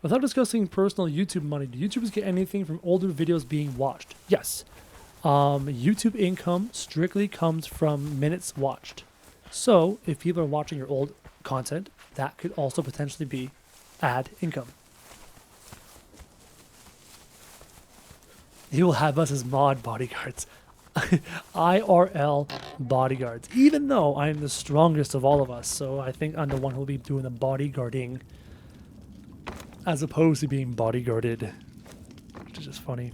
Without discussing personal YouTube money, do YouTubers get anything from older videos being watched? Yes. YouTube income strictly comes from minutes watched. So if people are watching your old content, that could also potentially be ad income. He will have us as mod bodyguards. IRL bodyguards. Even though I am the strongest of all of us, so I think I'm the one who will be doing the bodyguarding as opposed to being bodyguarded, which is just funny.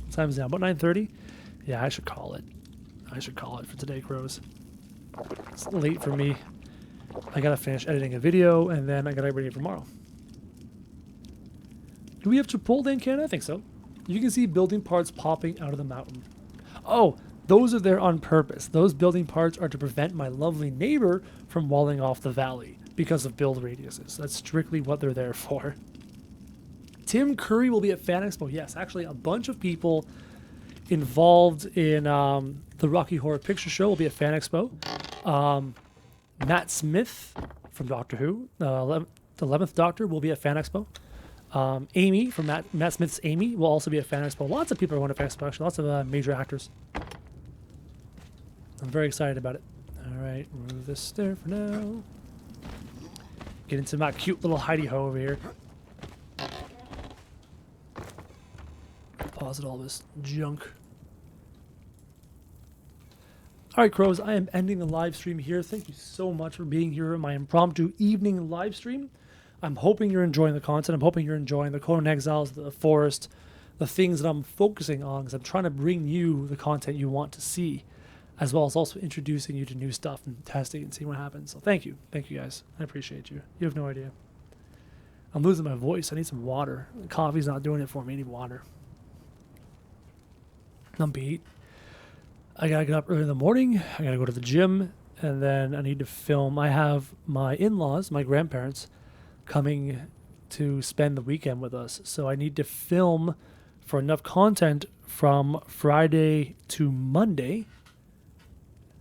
What time is it now? About 9:30? Yeah, I should call it. I should call it for today, Crows. It's late for me. I gotta finish editing a video, and then I gotta get ready for tomorrow. Do we have Chipotle in Canada? I think so. You can see building parts popping out of the mountain. Oh, those are there on purpose. Those building parts are to prevent my lovely neighbor from walling off the valley because of build radiuses. That's strictly what they're there for. Tim Curry will be at Fan Expo. Yes, actually, a bunch of people involved in the Rocky Horror Picture Show will be at Fan Expo. Matt Smith from Doctor Who, the 11th Doctor, will be at Fan Expo. Amy from Matt Smith's Amy will also be at Fan Expo. Lots of people are going to Fan Expo, actually. Lots of major actors. I'm very excited about it. All right, remove this there for now. Get into my cute little hidey-ho over here. Deposit all this junk. All right, Crows, I am ending the live stream here. Thank you so much for being here in my impromptu evening live stream. I'm hoping you're enjoying the content. I'm hoping you're enjoying the Conan Exiles, the Forest, the things that I'm focusing on, because I'm trying to bring you the content you want to see, as well as also introducing you to new stuff and testing and seeing what happens. So thank you. Thank you, guys. I appreciate you. You have no idea. I'm losing my voice. I need some water. The coffee's not doing it for me. I need water. I'm beat. I gotta get up early in the morning. I gotta go to the gym, and then I need to film. I have my in-laws, my grandparents, coming to spend the weekend with us, so I need to film for enough content from Friday to Monday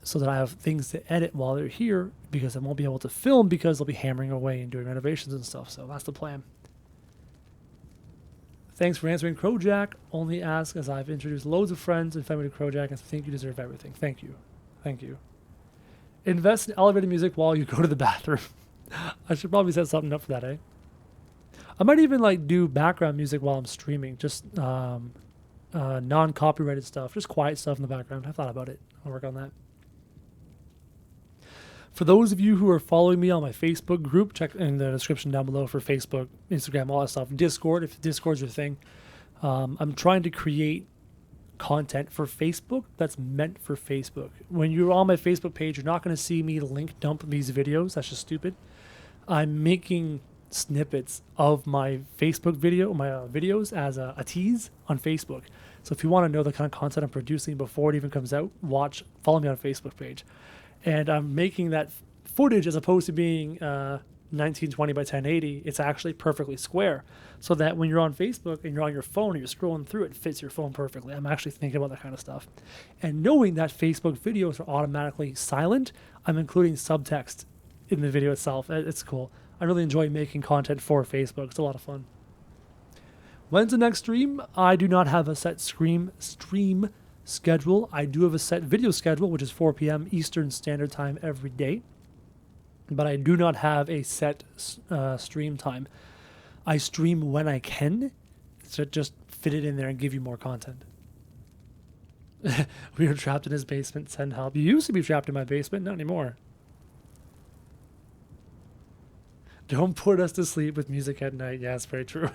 so that I have things to edit while they're here, because I won't be able to film because they'll be hammering away and doing renovations and stuff. So that's the plan. Thanks for answering, Krojak. Only ask as I've introduced loads of friends and family to Krojak and think you deserve everything. Thank you. Thank you. Invest in elevator music while you go to the bathroom. I should probably set something up for that, eh? I might even like do background music while I'm streaming. Just non-copyrighted stuff. Just quiet stuff in the background. I've thought about it. I'll work on that. For those of you who are following me on my Facebook group, check in the description down below for Facebook, Instagram, all that stuff. Discord, if Discord's your thing. I'm trying to create content for Facebook that's meant for Facebook. When you're on my Facebook page, you're not going to see me link dump these videos. That's just stupid. I'm making snippets of my Facebook video, my videos as a tease on Facebook. So if you want to know the kind of content I'm producing before it even comes out, follow me on a Facebook page. And I'm making that footage, as opposed to being 1920 by 1080, it's actually perfectly square, so that when you're on Facebook and you're on your phone and you're scrolling through, it fits your phone perfectly. I'm actually thinking about that kind of stuff. And knowing that Facebook videos are automatically silent, I'm including subtext in the video itself. It's cool. I really enjoy making content for Facebook. It's a lot of fun. When's the next stream? I do not have a set stream schedule. I do have a set video schedule, which is 4 p.m. Eastern Standard Time every day, but I do not have a set stream time. I stream when I can, so just fit it in there and give you more content. We are trapped in his basement. Send help. You used to be trapped in my basement, not anymore. Don't put us to sleep with music at night. Yeah, it's very true.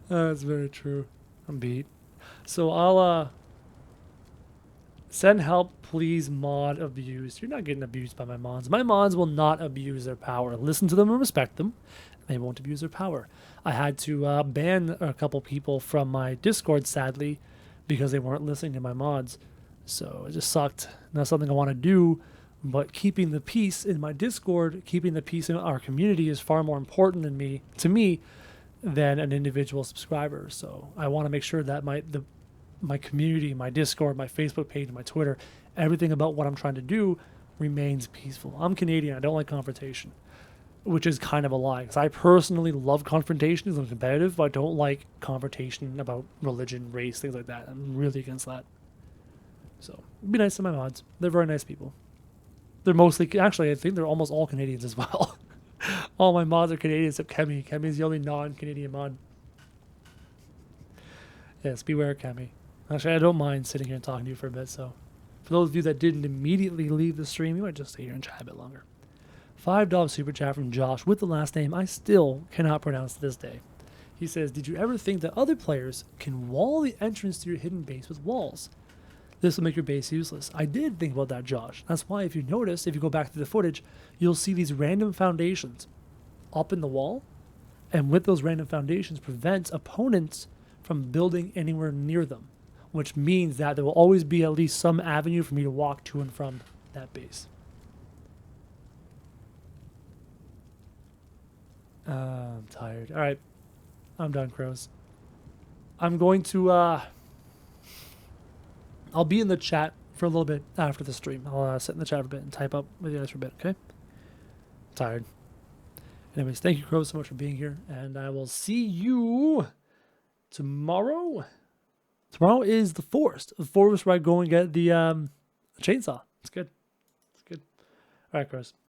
That's very true. I'm beat. So I'll send help, please. Mod abused. You're not getting abused by my mods. My mods will not abuse their power. Listen to them and respect them. They won't abuse their power. I had to ban a couple people from my Discord, sadly, because they weren't listening to my mods. So it just sucked. Not something I want to do, but keeping the peace in my Discord, keeping the peace in our community is far more important to me than an individual subscriber. So I want to make sure that my community, my Discord, my Facebook page, my Twitter, everything about what I'm trying to do remains peaceful. I'm Canadian. I don't like confrontation, which is kind of a lie, because I personally love confrontation because I'm competitive, but I don't like confrontation about religion, race, things like that. I'm really against that. So, be nice to my mods. They're very nice people. They're mostly, actually, I think they're almost all Canadians as well. All my mods are Canadian except Keoni. Kemi's the only non-Canadian mod. Yes, beware Kemi. Actually, I don't mind sitting here and talking to you for a bit, so for those of you that didn't immediately leave the stream, you might just stay here and chat a bit longer. $5 super chat from Josh with the last name I still cannot pronounce to this day. He says, did you ever think that other players can wall the entrance to your hidden base with walls? This will make your base useless. I did think about that, Josh. That's why if you notice, if you go back to the footage, you'll see these random foundations up in the wall. And with those random foundations prevents opponents from building anywhere near them, which means that there will always be at least some avenue for me to walk to and from that base. I'm tired. All right. I'm done, crows. I'm going to, I'll be in the chat for a little bit after the stream. I'll sit in the chat for a bit and type up with you guys for a bit, okay? I'm tired. Anyways, thank you, crows, so much for being here, and I will see you tomorrow. Tomorrow is the forest. The forest where I go and get the chainsaw. It's good. It's good. All right, crows.